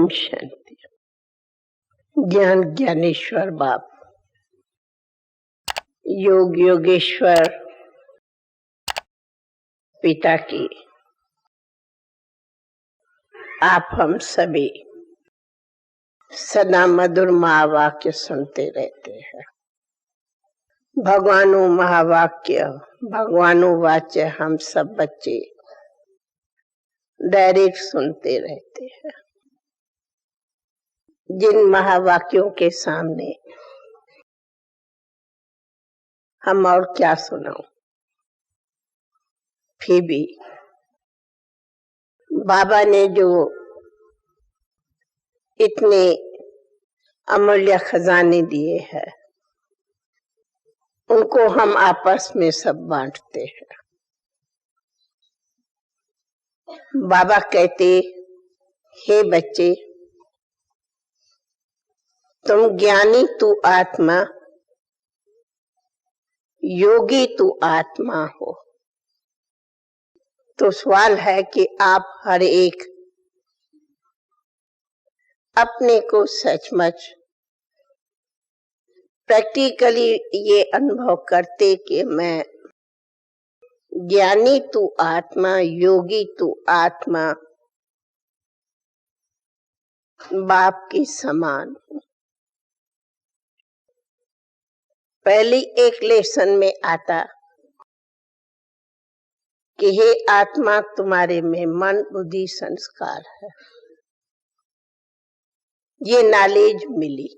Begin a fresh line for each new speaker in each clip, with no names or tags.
ओम शांति। ज्ञान ज्ञानेश्वर बाप, योग योगेश्वर पिता की आप हम सभी सदा मधुर महावाक्य सुनते रहते हैं। भगवानु महावाक्य, भगवानु वाच्य हम सब बच्चे डायरेक्ट सुनते रहते हैं। जिन महावाक्यों के सामने हम और क्या सुनाओ, फिर भी बाबा ने जो इतने अमूल्य खजाने दिए हैं उनको हम आपस में सब बांटते हैं। बाबा कहते, हे बच्चे, तुम ज्ञानी तू आत्मा, योगी तू आत्मा हो। तो सवाल है कि आप हर एक अपने को सचमुच प्रैक्टिकली ये अनुभव करते कि मैं ज्ञानी तू आत्मा, योगी तू आत्मा, बाप की समान हूं। पहली एक लेसन में आता कि हे आत्मा, तुम्हारे में मन बुद्धि संस्कार है। ये नॉलेज मिली।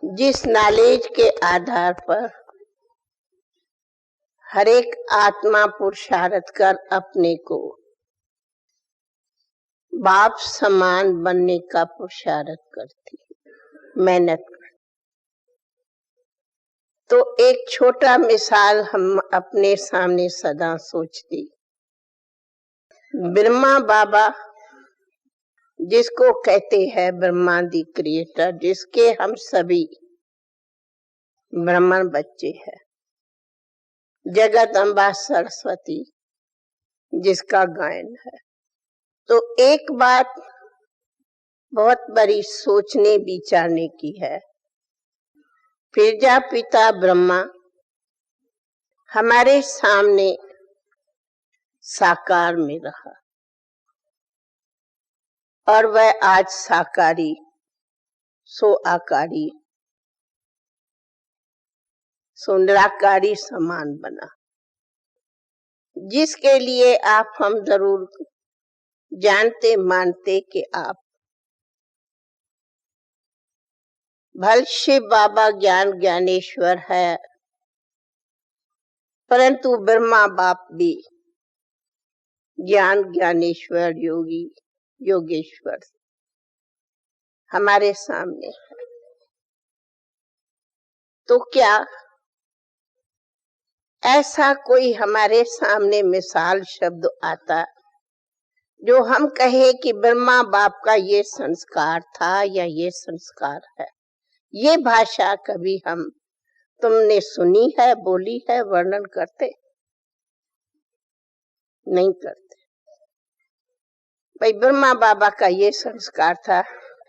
जिस नॉलेज के आधार पर हर एक आत्मा पुरुषार्थ कर अपने को बाप समान बनने का पुरुषार्थ करती, मेहनत करती। तो एक छोटा मिसाल हम अपने सामने सदा सोचती। ब्रह्मा बाबा, जिसको कहते हैं ब्रह्मा दी क्रिएटर, जिसके हम सभी ब्राह्मण बच्चे हैं। जगत अम्बा सरस्वती, जिसका गायन है। तो एक बात बहुत बड़ी सोचने विचारने की है। प्रजापिता ब्रह्मा हमारे सामने साकार में रहा और वह आज साकारी सो आकारी सो निराकारी समान बना, जिसके लिए आप हम जरूर जानते मानते कि आप भल शिव बाबा ज्ञान ज्ञानेश्वर है, परंतु ब्रह्मा बाप भी ज्ञान ज्ञानेश्वर योगी योगेश्वर हमारे सामने है। तो क्या ऐसा कोई हमारे सामने मिसाल शब्द आता जो हम कहे कि ब्रह्मा बाप का ये संस्कार था या ये संस्कार है? ये भाषा कभी हम तुमने सुनी है, बोली है, वर्णन करते नहीं करते। भाई ब्रह्मा बाबा का ये संस्कार था,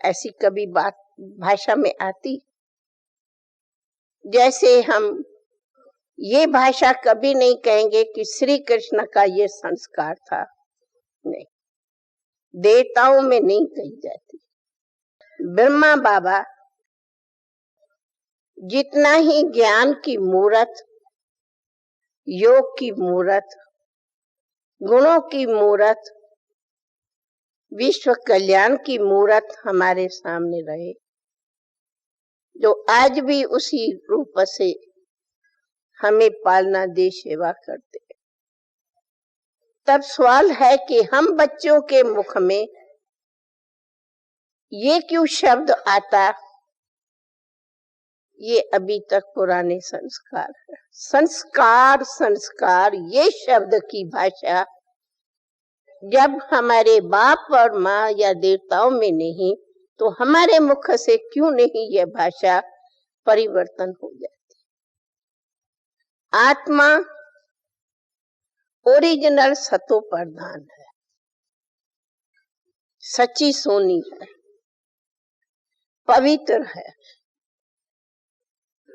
ऐसी कभी बात भाषा में आती? जैसे हम ये भाषा कभी नहीं कहेंगे कि श्री कृष्ण का ये संस्कार था, नहीं, देवताओं में नहीं कही जाती। ब्रह्मा बाबा जितना ही ज्ञान की मूरत, योग की मूरत, गुणों की मूरत, विश्व कल्याण की मूरत हमारे सामने रहे, जो आज भी उसी रूप से हमें पालना दे, सेवा करते। तब सवाल है कि हम बच्चों के मुख में ये क्यों शब्द आता? ये अभी तक पुराने संस्कार है। संस्कार संस्कार ये शब्द की भाषा जब हमारे बाप और माँ या देवताओं में नहीं, तो हमारे मुख से क्यों नहीं यह भाषा परिवर्तन हो जाती? आत्मा ओरिजिनल सतो प्रधान है। सच्ची सोनी है, पवित्र है।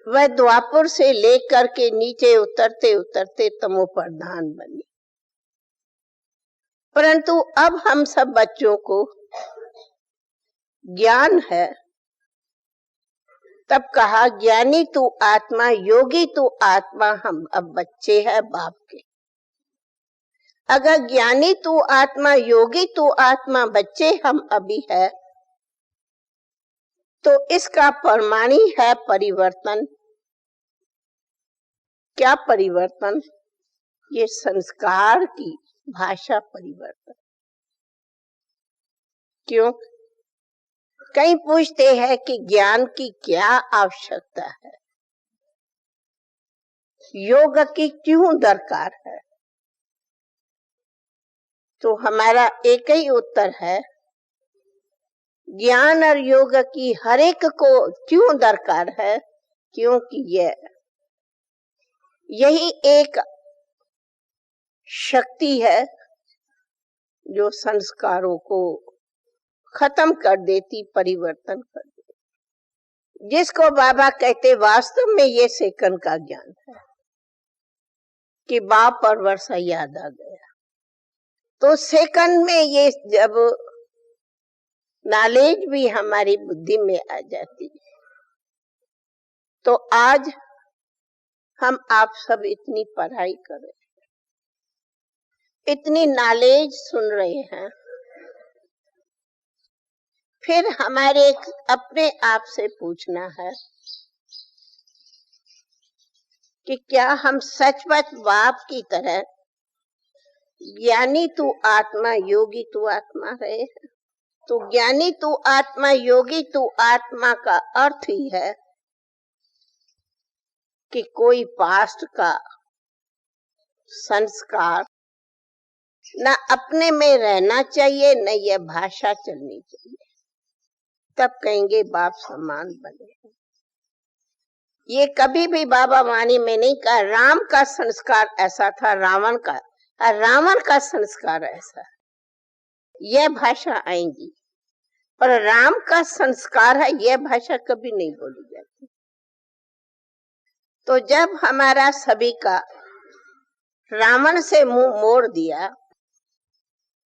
वह द्वापर से लेकर के नीचे उतरते उतरते तमो प्रधान बनी। परंतु अब हम सब बच्चों को ज्ञान है, तब कहा ज्ञानी तू आत्मा, योगी तू आत्मा। हम अब बच्चे हैं बाप के। अगर ज्ञानी तू आत्मा, योगी तू आत्मा, बच्चे हम अभी है, तो इसका प्रमाणी है परिवर्तन। क्या परिवर्तन? ये संस्कार की भाषा परिवर्तन। क्यों? कई पूछते हैं कि ज्ञान की क्या आवश्यकता है, योग की क्यों दरकार है? तो हमारा एक ही उत्तर है, ज्ञान और योग की हर एक को क्यों दरकार है? क्योंकि यही एक शक्ति है जो संस्कारों को खत्म कर देती, परिवर्तन कर देती। जिसको बाबा कहते वास्तव में ये सेकंड का ज्ञान है कि बाप और वर्षा याद आ गया। तो सेकंड में ये जब नॉलेज भी हमारी बुद्धि में आ जाती है, तो आज हम आप सब इतनी पढ़ाई कर रहे हैं, इतनी नॉलेज सुन रहे हैं, फिर हमारे अपने आप से पूछना है कि क्या हम सचमुच बाप की तरह ज्ञानी तू आत्मा, योगी तू आत्मा रहे हैं? तो ज्ञानी तू आत्मा, योगी तू आत्मा का अर्थ ही है कि कोई पास्ट का संस्कार न अपने में रहना चाहिए, न यह भाषा चलनी चाहिए। तब कहेंगे बाप समान बने। ये कभी भी बाबा वाणी में नहीं कहा राम का संस्कार ऐसा था, रावण का संस्कार ऐसा। यह भाषा आएंगी, पर राम का संस्कार है, यह भाषा कभी नहीं बोली जाती। तो जब हमारा सभी का रावण से मुंह मोड़ दिया,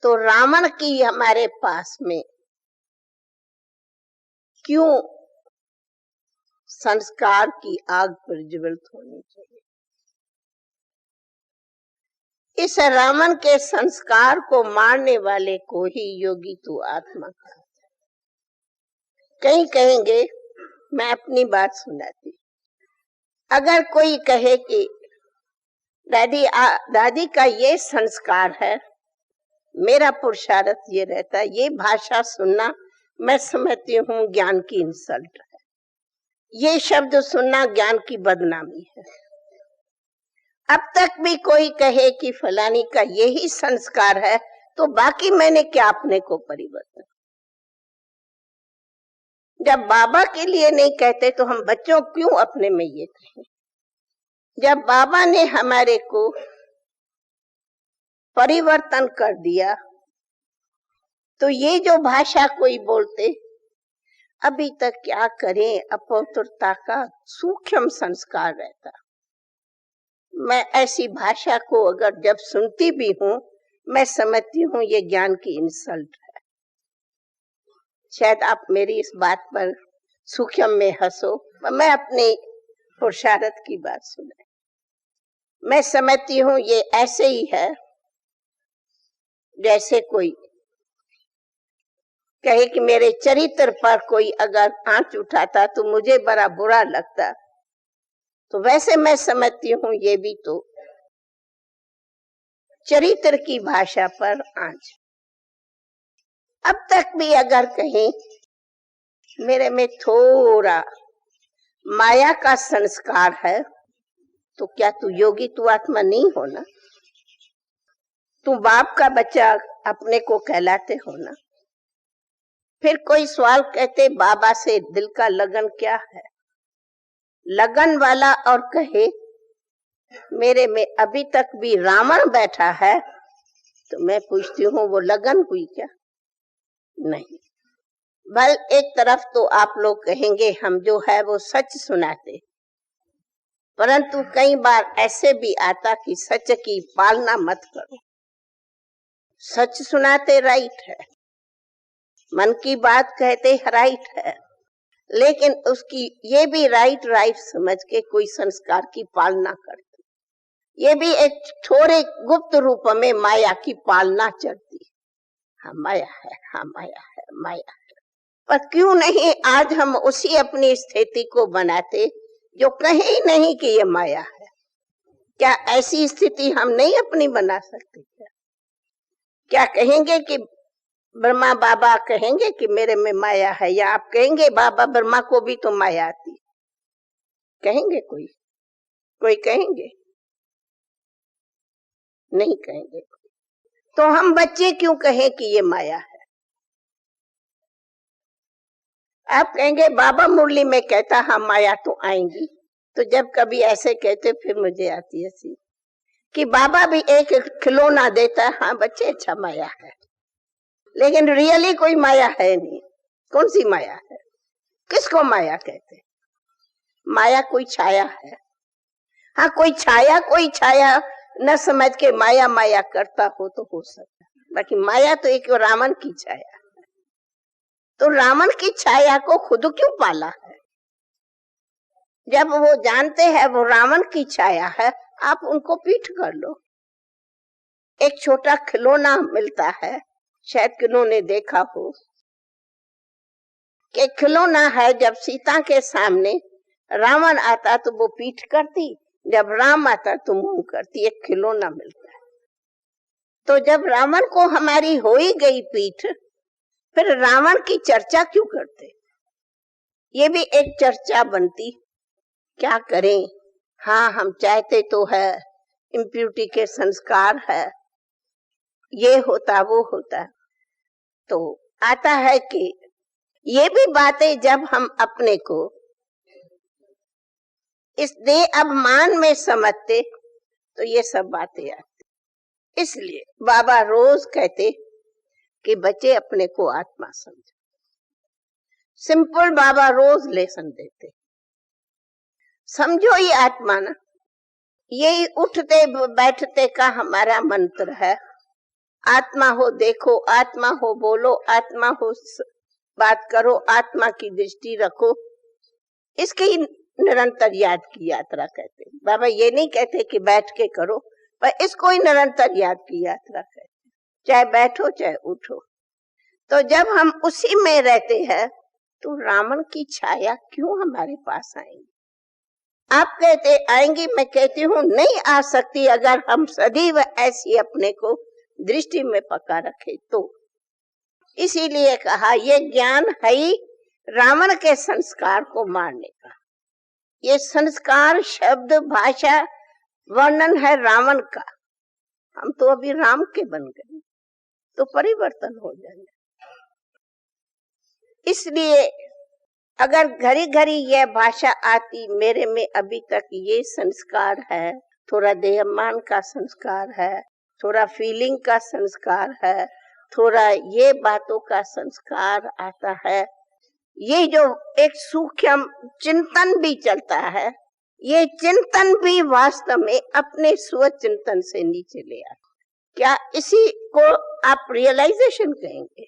तो रावण की हमारे पास में क्यों संस्कार की आग प्रज्वलित होनी चाहिए? इस रावण के संस्कार को मारने वाले को ही योगी तू आत्मा कहता है। कहीं कहेंगे, मैं अपनी बात सुनाती, अगर कोई कहे कि दादी का ये संस्कार है, मेरा पुरुषार्थ ये रहता है, ये भाषा सुनना मैं समझती हूँ ज्ञान की इंसल्ट है, ये शब्द सुनना ज्ञान की बदनामी है। अब तक भी कोई कहे कि फलानी का यही संस्कार है, तो बाकी मैंने क्या अपने को परिवर्तन? जब बाबा के लिए नहीं कहते तो हम बच्चों क्यों अपने में ये कहें? जब बाबा ने हमारे को परिवर्तन कर दिया, तो ये जो भाषा कोई बोलते, अभी तक क्या करें, अपवित्रता का सूक्ष्म संस्कार रहता। मैं ऐसी भाषा को अगर जब सुनती भी हूँ, मैं समझती हूँ ये ज्ञान की इंसल्ट है। शायद आप मेरी इस बात पर सूक्ष्म में हंसो, मैं अपने पुरुषार्थ की बात सुने। मैं समझती हूँ ये ऐसे ही है जैसे कोई कहे कि मेरे चरित्र पर कोई अगर आंच उठाता तो मुझे बड़ा बुरा लगता, तो वैसे मैं समझती हूँ ये भी तो चरित्र की भाषा पर आंच। अब तक भी अगर कहीं मेरे में थोड़ा माया का संस्कार है, तो क्या तू योगी तू आत्मा नहीं होना? तू बाप का बच्चा अपने को कहलाते हो ना? फिर कोई सवाल कहते बाबा से दिल का लगन क्या है? लगन वाला और कहे मेरे में अभी तक भी रावण बैठा है, तो मैं पूछती हूँ वो लगन हुई क्या? नहीं। बल एक तरफ तो आप लोग कहेंगे हम जो है वो सच सुनाते, परंतु कई बार ऐसे भी आता कि सच की पालना मत करो। सच सुनाते राइट है, मन की बात कहते राइट है, लेकिन उसकी ये भी राइट समझ के कोई संस्कार की पालना करते, ये भी एक थोड़े गुप्त रूप में माया की पालना चलती। हाँ माया है, हाँ माया है, माया है। पर क्यों नहीं आज हम उसी अपनी स्थिति को बनाते जो कहे ही नहीं कि ये माया है। क्या ऐसी स्थिति हम नहीं अपनी बना सकते? क्या कहेंगे कि ब्रह्मा बाबा कहेंगे कि मेरे में माया है, या आप कहेंगे बाबा ब्रह्मा को भी तो माया आती? कहेंगे कोई कहेंगे? नहीं कहेंगे। तो हम बच्चे क्यों कहें कि ये माया है? आप कहेंगे बाबा मुरली में कहता हाँ माया तो आएंगी, तो जब कभी ऐसे कहते फिर मुझे आती हंसी कि बाबा भी एक खिलौना देता है। हाँ बच्चे अच्छा माया है, लेकिन रियली कोई माया है नहीं। कौन सी माया है? किसको माया कहते? माया कोई छाया है। हाँ कोई छाया न समझ के माया माया करता हो तो हो सकता है, बाकी माया तो एक रावण की छाया है। तो रावण की छाया को खुद क्यों पाला है? जब वो जानते हैं वो रावण की छाया है, आप उनको पीठ कर लो। एक छोटा खिलौना मिलता है, शायद किन्होंने देखा हो कि खिलौना है, जब सीता के सामने रावण आता तो वो पीठ करती, जब राम आता तो मुंह करती। एक खिलौना मिलता है। तो जब रावण को हमारी हो ही गई पीठ, फिर रावण की चर्चा क्यों करते? ये भी एक चर्चा बनती। क्या करें? हाँ हम चाहते तो है, इम्प्यूरिटी के संस्कार है, ये होता वो होता। तो आता है कि ये भी बातें जब हम अपने को इस देह अभिमान में समझते तो ये सब बातें आती। इसलिए बाबा रोज कहते कि बच्चे अपने को आत्मा समझो। सिंपल बाबा रोज लेसन देते, समझो ये आत्मा ना। यही उठते बैठते का हमारा मंत्र है। आत्मा हो देखो, आत्मा हो बोलो, आत्मा हो बात करो, आत्मा की दृष्टि रखो। इसकी निरंतर याद की यात्रा कहते। बाबा ये नहीं कहते कि बैठ के करो, पर इसको ही निरंतर याद की यात्रा कहते, चाहे बैठो चाहे उठो। तो जब हम उसी में रहते हैं तो रावण की छाया क्यों हमारे पास आएंगी? आप कहते आएंगी, मैं कहती हूँ नहीं आ सकती अगर हम सदैव ऐसी अपने को दृष्टि में पका रखे तो। इसीलिए कहा ये ज्ञान है ही रावण के संस्कार को मारने का। ये संस्कार शब्द भाषा वर्णन है रावण का। हम तो अभी राम के बन गए, तो परिवर्तन हो जाए। इसलिए अगर घड़ी घड़ी यह भाषा आती, मेरे में अभी तक ये संस्कार है, थोड़ा देहमान का संस्कार है, थोड़ा फीलिंग का संस्कार है, थोड़ा ये बातों का संस्कार आता है, ये जो एक सूक्ष्म चिंतन भी चलता है, ये चिंतन भी वास्तव में अपने स्व चिंतन से नीचे ले आता। क्या इसी को आप रियलाइजेशन कहेंगे?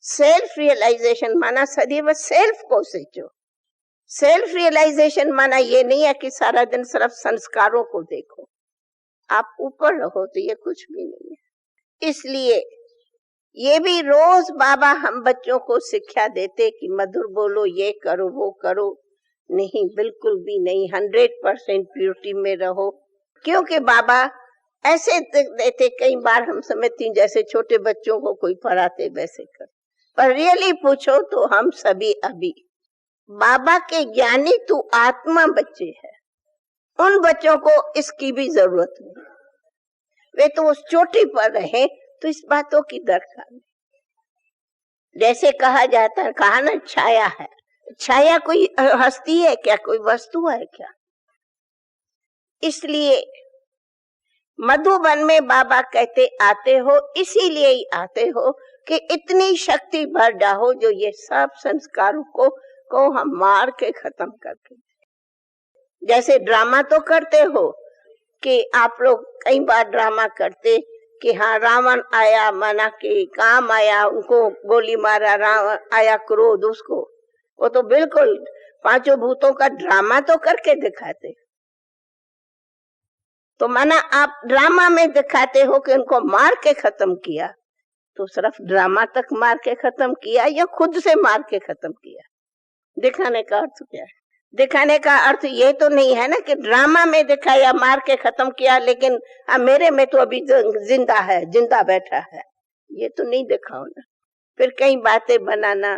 सेल्फ रियलाइजेशन माना सदैव सेल्फ को सोचो। सेल्फ रियलाइजेशन माना ये नहीं है कि सारा दिन सिर्फ संस्कारों को देखो, आप ऊपर रहो तो ये कुछ भी नहीं है। इसलिए ये भी रोज बाबा हम बच्चों को शिक्षा देते कि मधुर बोलो, ये करो वो करो। नहीं, बिल्कुल भी नहीं। 100% प्योरिटी में रहो, क्योंकि बाबा ऐसे देते। कई बार हम समझती जैसे छोटे बच्चों को कोई पढ़ाते वैसे कर, पर रियली पूछो तो हम सभी अभी बाबा के ज्ञानी तू आत्मा बच्चे हैं। उन बच्चों को इसकी भी जरूरत नहीं, वे तो उस चोटी पर रहे, तो इस बातों की दरकार नहीं। जैसे कहा जाता है, कहा ना छाया है। छाया कोई हस्ती है क्या? कोई वस्तु है क्या? इसलिए मधुबन में बाबा कहते आते हो, इसीलिए ही आते हो कि इतनी शक्ति भर जाओ जो ये सब संस्कारों को हम मार के खत्म करके। जैसे ड्रामा तो करते हो कि आप लोग कई बार ड्रामा करते कि हाँ रावण आया, माना कि काम आया, उनको गोली मारा, रावण आया क्रोध उसको, वो तो बिल्कुल पांचों भूतों का ड्रामा तो करके दिखाते। तो माना आप ड्रामा में दिखाते हो कि उनको मार के खत्म किया, तो सिर्फ ड्रामा तक मार के खत्म किया या खुद से मार के खत्म किया? दिखाने का अर्थ क्या है? दिखाने का अर्थ ये तो नहीं है ना कि ड्रामा में दिखाया मार के खत्म किया, लेकिन मेरे में तो अभी जिंदा है, जिंदा बैठा है, ये तो नहीं दिखाओ ना। फिर कई बातें बनाना,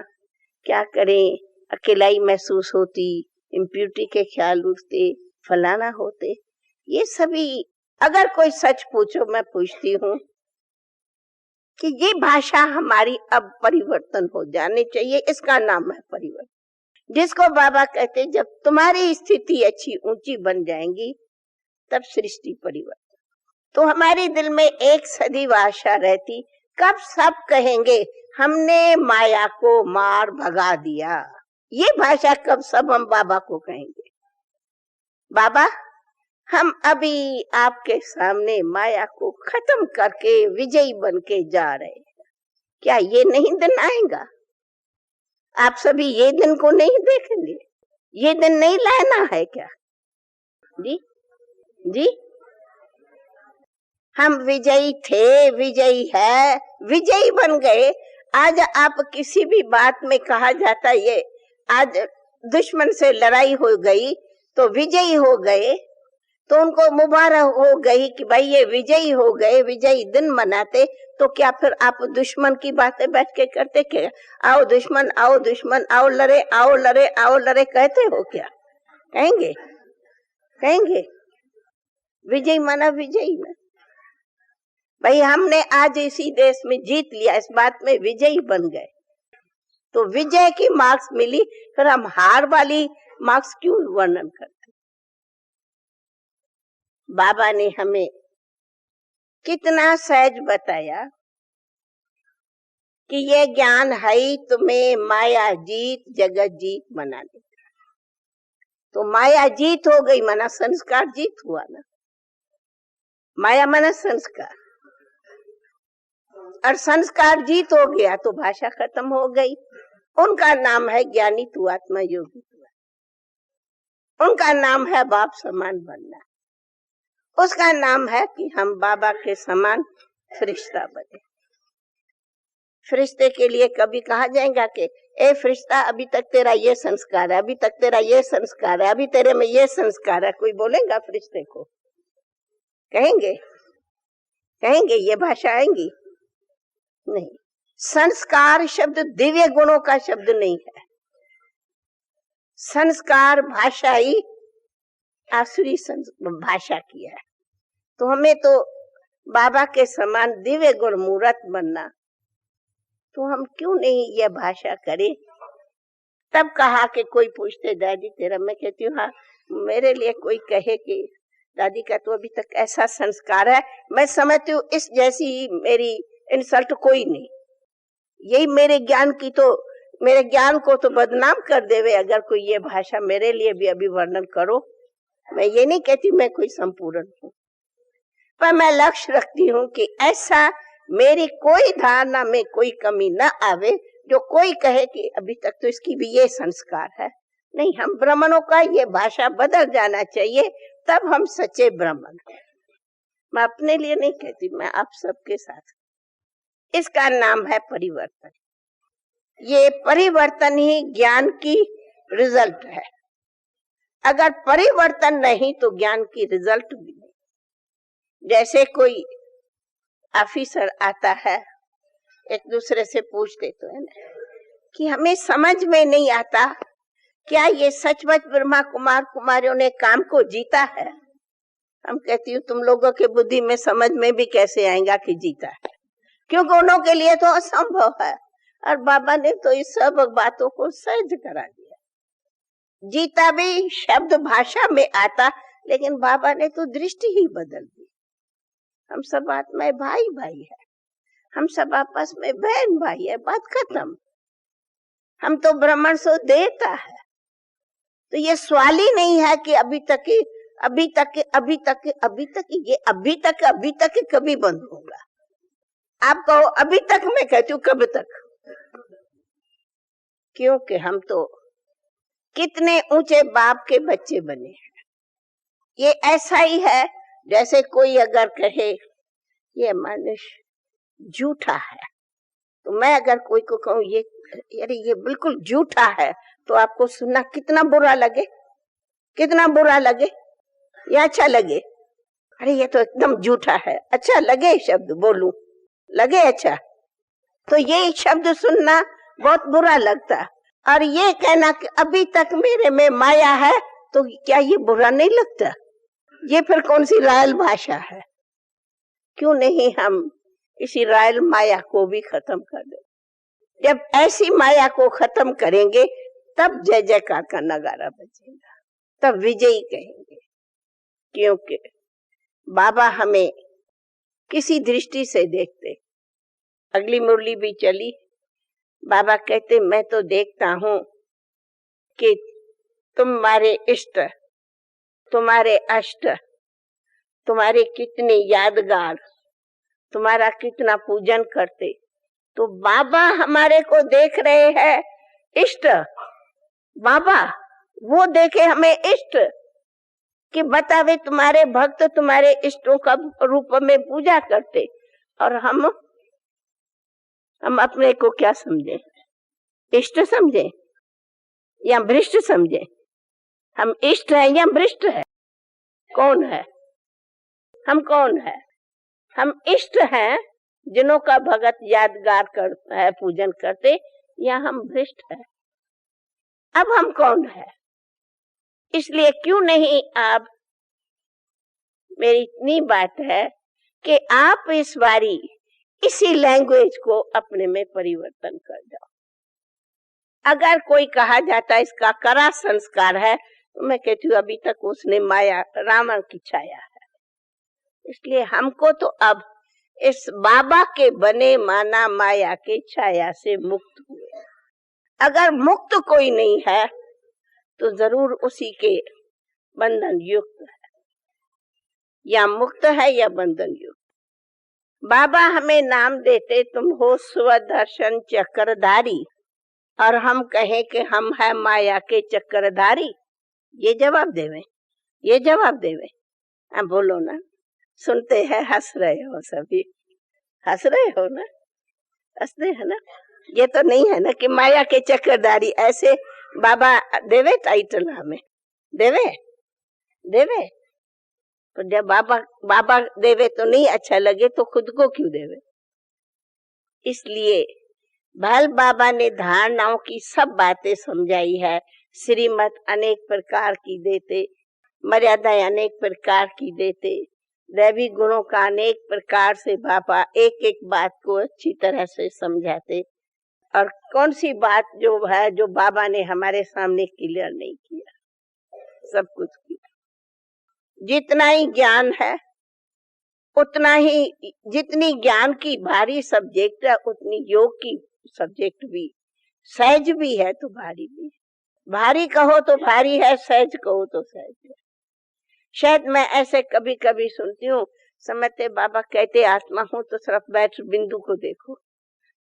क्या करें, अकेलाई महसूस होती, इम्प्यूरिटी के ख्याल उठते, फलाना होते, ये सभी। अगर कोई सच पूछो, मैं पूछती हूँ कि ये भाषा हमारी अब परिवर्तन हो जानी चाहिए, इसका नाम है परिवर्तन। जिसको बाबा कहते जब तुम्हारी स्थिति अच्छी ऊंची बन जाएंगी तब सृष्टि परिवर्तन। तो हमारे दिल में एक सदैव आशा रहती, कब सब कहेंगे हमने माया को मार भगा दिया। ये भाषा कब सब हम बाबा को कहेंगे, बाबा हम अभी आपके सामने माया को खत्म करके विजयी बन के जा रहे हैं। क्या ये नहीं दिन आएगा? आप सभी ये दिन को नहीं देखेंगे? ये दिन नहीं लाना है क्या? जी जी, हम विजयी थे, विजयी है, विजयी बन गए। आज आप किसी भी बात में कहा जाता ये आज दुश्मन से लड़ाई हो गई तो विजयी हो गए, तो उनको मुबारक हो गई कि भाई ये विजयी हो गए, विजयी दिन मनाते। तो क्या फिर आप दुश्मन की बातें बैठ के करते क्या? आओ दुश्मन, आओ दुश्मन, आओ लड़े, आओ लड़े, आओ लड़े कहते हो क्या? कहेंगे? कहेंगे विजयी माना विजयी ना। भाई हमने आज इसी देश में जीत लिया, इस बात में विजयी बन गए, तो विजय की मार्क्स मिली, फिर हम हार वाली मार्क्स क्यों वर्णन करते? बाबा ने हमें कितना सहज बताया कि ये ज्ञान है ही तुम्हें माया जीत जगत जीत बना दे। तो माया जीत हो गई माना संस्कार जीत हुआ ना। माया माना संस्कार, और संस्कार जीत हो गया तो भाषा खत्म हो गई। उनका नाम है ज्ञानी तू आत्मा योगी, उनका नाम है बाप समान बनना, उसका नाम है कि हम बाबा के समान फरिश्ता बने। फरिश्ते के लिए कभी कहा जाएगा कि ए फरिश्ता अभी तक तेरा ये संस्कार है, अभी तक तेरा ये संस्कार है, अभी तेरे में ये संस्कार है? कोई बोलेगा फरिश्ते को? कहेंगे? कहेंगे ये भाषा आएंगी? नहीं। संस्कार शब्द दिव्य गुणों का शब्द नहीं है। संस्कार भाषा ही आसुरी भाषा की है। तो हमें तो बाबा के समान दिव्य गुण मूर्त बनना, तो हम क्यों नहीं यह भाषा करें? तब कहा कि कोई पूछते दादी तेरा, मैं कहती हूँ हाँ, मेरे लिए कोई कहे कि दादी का तो अभी तक ऐसा संस्कार है, मैं समझती हूँ इस जैसी मेरी इंसल्ट कोई नहीं। यही मेरे ज्ञान की तो, मेरे ज्ञान को तो बदनाम कर देवे अगर कोई ये भाषा मेरे लिए भी अभी वर्णन करो। मैं ये नहीं कहती मैं कोई संपूर्ण हूँ, पर मैं लक्ष्य रखती हूँ कि ऐसा मेरी कोई धारणा में कोई कमी न आवे जो कोई कहे कि अभी तक तो इसकी भी ये संस्कार है। नहीं, हम ब्राह्मणों का ये भाषा बदल जाना चाहिए, तब हम सच्चे ब्राह्मण हैं। मैं अपने लिए नहीं कहती, मैं आप सबके साथ। इसका नाम है परिवर्तन। ये परिवर्तन ही ज्ञान की रिजल्ट है। अगर परिवर्तन नहीं तो ज्ञान की रिजल्ट भी नहीं। जैसे कोई ऑफिसर आता है, एक दूसरे से पूछते तो है ना कि हमें समझ में नहीं आता क्या ये सचमुच ब्रह्मा कुमार कुमारियों ने काम को जीता है? हम कहती हूँ तुम लोगों के बुद्धि में समझ में भी कैसे आएगा कि जीता है, क्योंकि उन्हों के लिए तो असंभव है। और बाबा ने तो इस सब बातों को सहज करा दिया। जीता भी शब्द भाषा में आता, लेकिन बाबा ने तो दृष्टि ही बदल दी। हम सब आत्माएं भाई भाई है। हम सब आपस में बहन भाई है, बात खत्म। हम तो ब्राह्मण सो देता है। तो ये सवाल ही नहीं है कि अभी तक ये अभी तक कभी बंद होगा। आप कहो अभी तक, मैं कहती हूँ कब तक, क्योंकि हम तो कितने ऊंचे बाप के बच्चे बने हैं। ये ऐसा ही है जैसे कोई अगर कहे ये मनुष्य झूठा है, तो मैं अगर कोई को कहूँ ये अरे ये बिल्कुल झूठा है, तो आपको सुनना कितना बुरा लगे, कितना बुरा लगे या अच्छा लगे? अरे ये तो एकदम झूठा है, अच्छा लगे शब्द बोलूं, लगे अच्छा, तो ये शब्द सुनना बहुत बुरा लगता। और ये कहना कि अभी तक मेरे में माया है, तो क्या ये बुरा नहीं लगता? ये फिर कौन सी रायल भाषा है? क्यों नहीं हम इसी रायल माया को भी खत्म कर दे? जब ऐसी माया को खत्म करेंगे तब जय जयकार का नगारा बजेगा, तब विजयी कहेंगे। क्योंकि बाबा हमें किसी दृष्टि से देखते। अगली मुरली भी चली, बाबा कहते मैं तो देखता हूं कि तुम्हारे इष्ट, तुम्हारे अष्ट, तुम्हारे कितने यादगार, तुम्हारा कितना पूजन करते। तो बाबा हमारे को देख रहे हैं इष्ट, बाबा वो देखे हमें इष्ट, कि बतावे तुम्हारे भक्त तुम्हारे इष्टों का रूप में पूजा करते, और हम अपने को क्या समझे? इष्ट समझे या भ्रष्ट समझे? हम इष्ट है या भ्रष्ट है? कौन है हम? कौन है हम? इष्ट हैं जिन्हों का भगत यादगार करता है, पूजन करते, या हम भ्रष्ट है? अब हम कौन है? इसलिए क्यों नहीं आप, मेरी इतनी बात है कि आप इस बारी इसी लैंग्वेज को अपने में परिवर्तन कर जाओ। अगर कोई कहा जाता है इसका कड़ा संस्कार है, तो मैं कहती हूँ अभी तक उसने माया रावण की छाया है। इसलिए हमको तो अब इस बाबा के बने माना माया के छाया से मुक्त हुए। अगर मुक्त कोई नहीं है तो जरूर उसी के बंधन युक्त है, या मुक्त है या बंधन युक्त। बाबा हमें नाम देते तुम हो स्वदर्शन चक्रधारी, और हम कहें कि हम है माया के चक्रधारी। ये जवाब देवे, ये जवाब देवे। अब बोलो ना, सुनते हैं, हंस रहे हो, सभी हंस रहे हो ना, हंसते हैं ना। ये तो नहीं है ना कि माया के चक्रधारी, ऐसे बाबा देवे टाइटल हमें, देवे देवे। तो जब बाबा देवे तो नहीं अच्छा लगे, तो खुद को क्यों देवे? इसलिए भल बाबा ने धारणाओं की सब बातें समझाई है। श्रीमत अनेक प्रकार की देते, मर्यादाएं अनेक प्रकार की देते, दैवी गुणों का अनेक प्रकार से बाबा एक एक बात को अच्छी तरह से समझाते। और कौन सी बात जो है जो बाबा ने हमारे सामने क्लियर नहीं किया? सब कुछ किया। जितना ही ज्ञान है उतना ही, जितनी ज्ञान की भारी सब्जेक्ट है उतनी योग की सब्जेक्ट भी, सहज भी है तो भारी भी है। भारी कहो तो भारी है, सहज कहो तो सहज है। शायद मैं ऐसे कभी कभी सुनती हूँ, समझते बाबा कहते आत्मा हूँ तो सिर्फ बैठ बिंदु को देखो,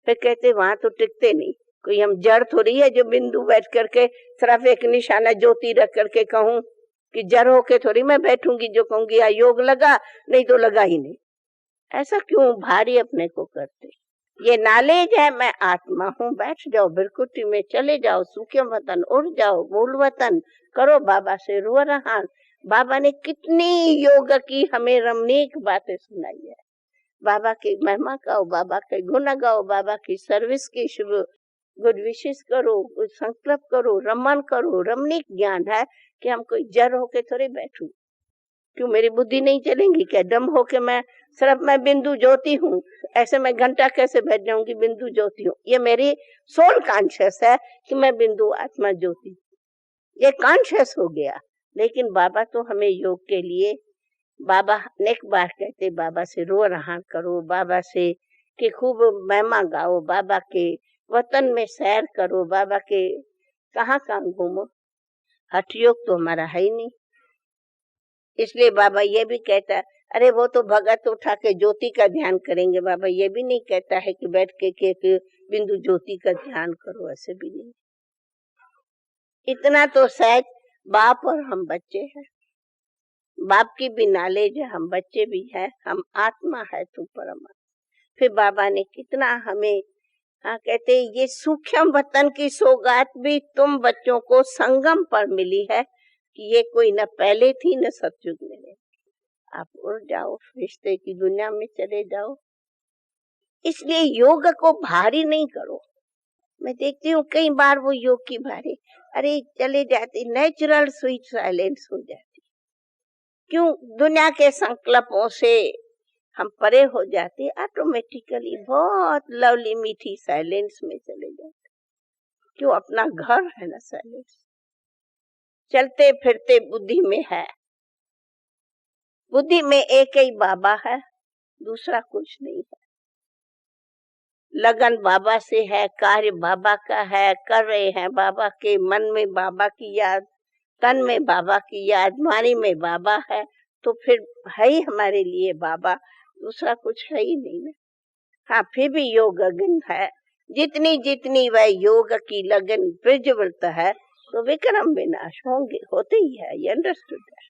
फिर कहते वहां तो टिकते नहीं। कोई हम जड़ थोड़ी है जो बिंदु बैठ करके सिर्फ एक निशाना ज्योति रख करके कहूँ कि जड़ होके थोड़ी मैं बैठूंगी जो कहूंगी या योग लगा, नहीं तो लगा ही नहीं। ऐसा क्यों भारी अपने को करते? ये नॉलेज है, मैं आत्मा हूँ, बैठ जाओ बिरकुटी में, चले जाओ सूक्ष्म वतन, उड़ जाओ मूल वतन, करो बाबा से रो रहा। बाबा ने कितनी योग की हमें रमणीक बातें सुनाई है। बाबा की महिमा गाओ, बाबा के गुण गाओ, बाबा की सर्विस की शुभ गुड विशेष करो, कुछ संकल्प करो, रमन करो। रमणीक ज्ञान है कि हम कोई जड़ होके थोड़े बैठू। क्यों मेरी बुद्धि नहीं चलेंगी क्या? दम होके मैं सिर्फ मैं बिंदु ज्योति हूँ, ऐसे मैं घंटा कैसे बैठ जाऊंगी बिंदु ज्योति हूँ? ये मेरी सोल कॉन्शियस है कि मैं बिंदु आत्मा ज्योति, ये कॉन्शियस हो गया। लेकिन बाबा तो हमें योग के लिए, बाबा अनेक बार कहते बाबा से रो रहा करो, बाबा से कि खूब महिमा गाओ, बाबा के वतन में सैर करो, बाबा के कहाँ कहाँ घूमो। हठ योग तो हमारा है ही नहीं। इसलिए बाबा ये भी कहता है, अरे वो तो भगत उठा के ज्योति का ध्यान करेंगे। बाबा ये भी नहीं कहता है कि बैठ के एक बिंदु ज्योति का ध्यान करो, ऐसे भी नहीं। इतना तो सहज बाप और हम बच्चे हैं। बाप की भी नॉलेज है, हम बच्चे भी हैं, हम आत्मा है तू परमात्मा। फिर बाबा ने कितना हमें कहते ये सूक्ष्म वतन की सौगात भी तुम बच्चों को संगम पर मिली है कि ये कोई न पहले थी न सतयुग में रही। आप उड़ जाओ, रिश्ते की दुनिया में चले जाओ। इसलिए योग को भारी नहीं करो। मैं देखती हूँ कई बार वो योग की भारी, अरे चले जाती, नेचुरल स्वीट साइलेंस हो जाती। क्यों? दुनिया के संकल्पों से हम परे हो जाते, ऑटोमेटिकली बहुत लवली मीठी साइलेंस में चले जाते। क्यों? अपना घर है ना साइलेंस। चलते फिरते बुद्धि में है, बुद्धि में एक ही बाबा है, दूसरा कुछ नहीं है। लगन बाबा से है, कार्य बाबा का है, कर रहे हैं बाबा के, मन में बाबा की याद, तन में बाबा की याद, वाणी में बाबा है, तो फिर है ही हमारे लिए बाबा, दूसरा कुछ है ही नहीं ना। हाँ, फिर भी योग अगन है। जितनी जितनी वह योग की लगन प्रज्वलित है तो विक्रम विनाश होंगे, होते ही है, ये अंडरस्टूड है।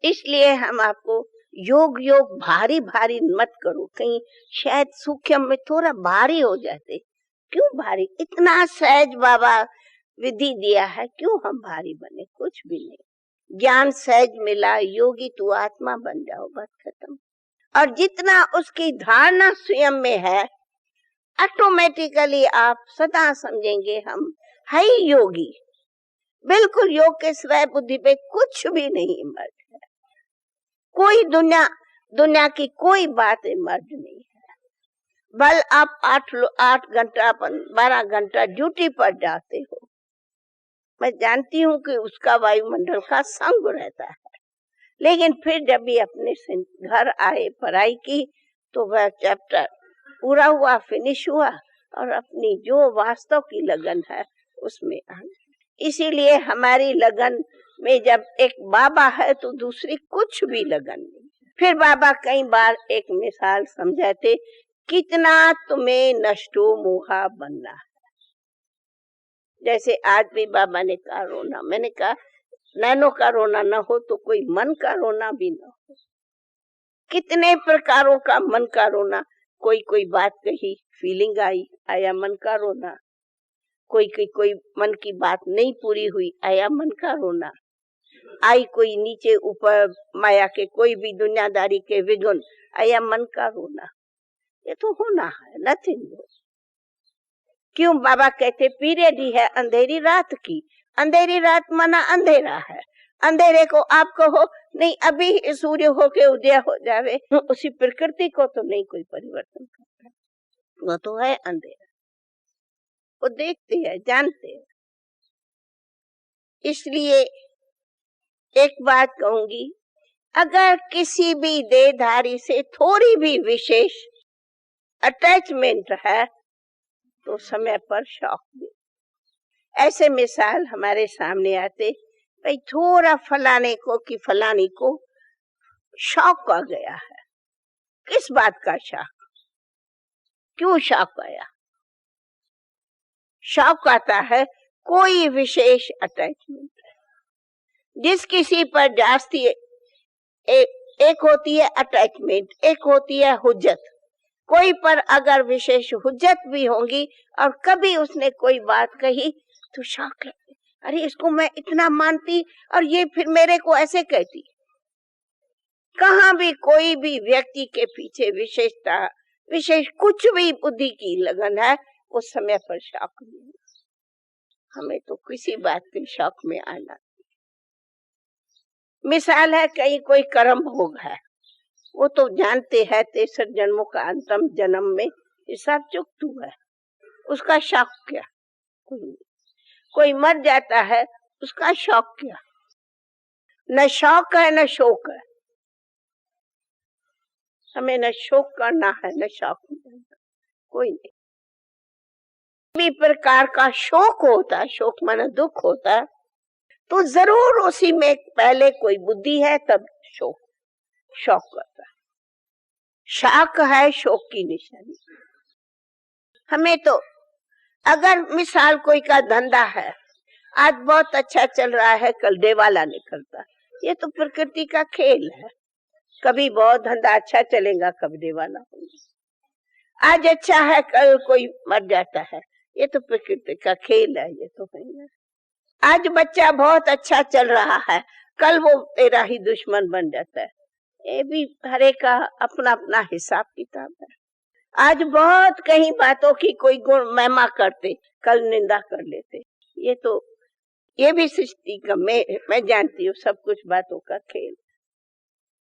इसलिए हम आपको योग योग भारी भारी मत करो, कहीं शायद सूक्ष्म में थोड़ा भारी हो जाते। क्यों भारी? इतना सहज बाबा विधि दिया है, क्यों हम भारी बने? कुछ भी नहीं। ज्ञान सहज मिला, योगी तू आत्मा बन जाओ, बस खत्म। और जितना उसकी धारणा स्वयं में है, ऑटोमेटिकली आप सदा समझेंगे हम है ही योगी। बिल्कुल योग के स्वयं बुद्धि पे कुछ भी नहीं मर्ज है। कोई दुनिया की कोई मर्ज नहीं है। बल आप 8 घंटा 12 घंटा ड्यूटी पर जाते हो, मैं जानती हूँ कि उसका वायुमंडल का संग रहता है, लेकिन फिर जब भी अपने से घर आए, पढ़ाई की, तो वह चैप्टर पूरा हुआ, फिनिश हुआ, और अपनी जो वास्तव की लगन है उसमें आ गए। इसीलिए हमारी लगन में जब एक बाबा है तो दूसरी कुछ भी लगन नहीं। फिर बाबा कई बार एक मिसाल समझाते, कितना तुम्हें नष्टो मोहा बनना है। जैसे आज भी बाबा ने कहा रोना, मैंने कहा नैनो का रोना न हो तो कोई मन का रोना भी न हो। कितने प्रकारों का मन का रोना, कोई बात कही, फीलिंग आई, आया मन का रोना। कोई मन की बात नहीं पूरी हुई, आया मन का रोना। आई कोई नीचे ऊपर माया के कोई भी दुनियादारी के विघ्न, आया मन का रोना। ये तो होना है, नथिंग। क्यों? बाबा कहते पीरियड ही है अंधेरी रात की। अंधेरी रात माना अंधेरा है। अंधेरे को आप कहो नहीं अभी सूर्य होके उदय हो जावे, उसी प्रकृति को तो नहीं कोई परिवर्तन करता, वो तो है अंधेरा। वो देखते हैं, जानते हैं। इसलिए एक बात कहूंगी, अगर किसी भी देहधारी से थोड़ी भी विशेष अटैचमेंट है तो समय पर शॉक दे। ऐसे मिसाल हमारे सामने आते, भाई थोड़ा फलाने को कि फलानी को शौक आ गया है। किस बात का शौक? क्यों शौक आया? शौक आता है कोई विशेष अटैचमेंट, जिस किसी पर जास्ती एक होती है अटैचमेंट, एक होती है हुज्जत। कोई पर अगर विशेष हुज्जत भी होंगी और कभी उसने कोई बात कही तो शौक लगती, अरे इसको मैं इतना मानती और ये फिर मेरे को ऐसे कहती। कहाँ भी कोई भी व्यक्ति के पीछे विशेषता, विशेष कुछ भी बुद्धि की लगन है, उस समय पर शौक नहीं। हमें तो किसी बात के शौक में आना। मिसाल है, कहीं कोई कर्म भोग है, वो तो जानते हैं 63 जन्मों का अंतिम जन्म में हिसाब चुकता हुआ है, उसका शौक क्या? कोई मर जाता है, उसका शौक क्या? न शौक है न शोक है। हमें न शोक करना है न शौक करना। कोई नहीं। भी प्रकार का शोक होता, शोक माना दुख होता, तो जरूर उसी में पहले कोई बुद्धि है, तब शोक करता। शाक है शोक की निशानी। हमें तो अगर मिसाल कोई का धंधा है, आज बहुत अच्छा चल रहा है, कल देवाला निकलता, ये तो प्रकृति का खेल है। कभी बहुत धंधा अच्छा चलेगा, कभी देवाला होगा। आज अच्छा है, कल कोई मर जाता है, ये तो प्रकृति का खेल है। ये तो है। आज बच्चा बहुत अच्छा चल रहा है, कल वो तेरा ही दुश्मन बन जाता है। ये भी हरे का अपना अपना हिसाब किताब है। आज बहुत कहीं बातों की कोई गुण महिमा करते, कल निंदा कर लेते। ये भी सृष्टि का मैं जानती हूँ, सब कुछ बातों का खेल।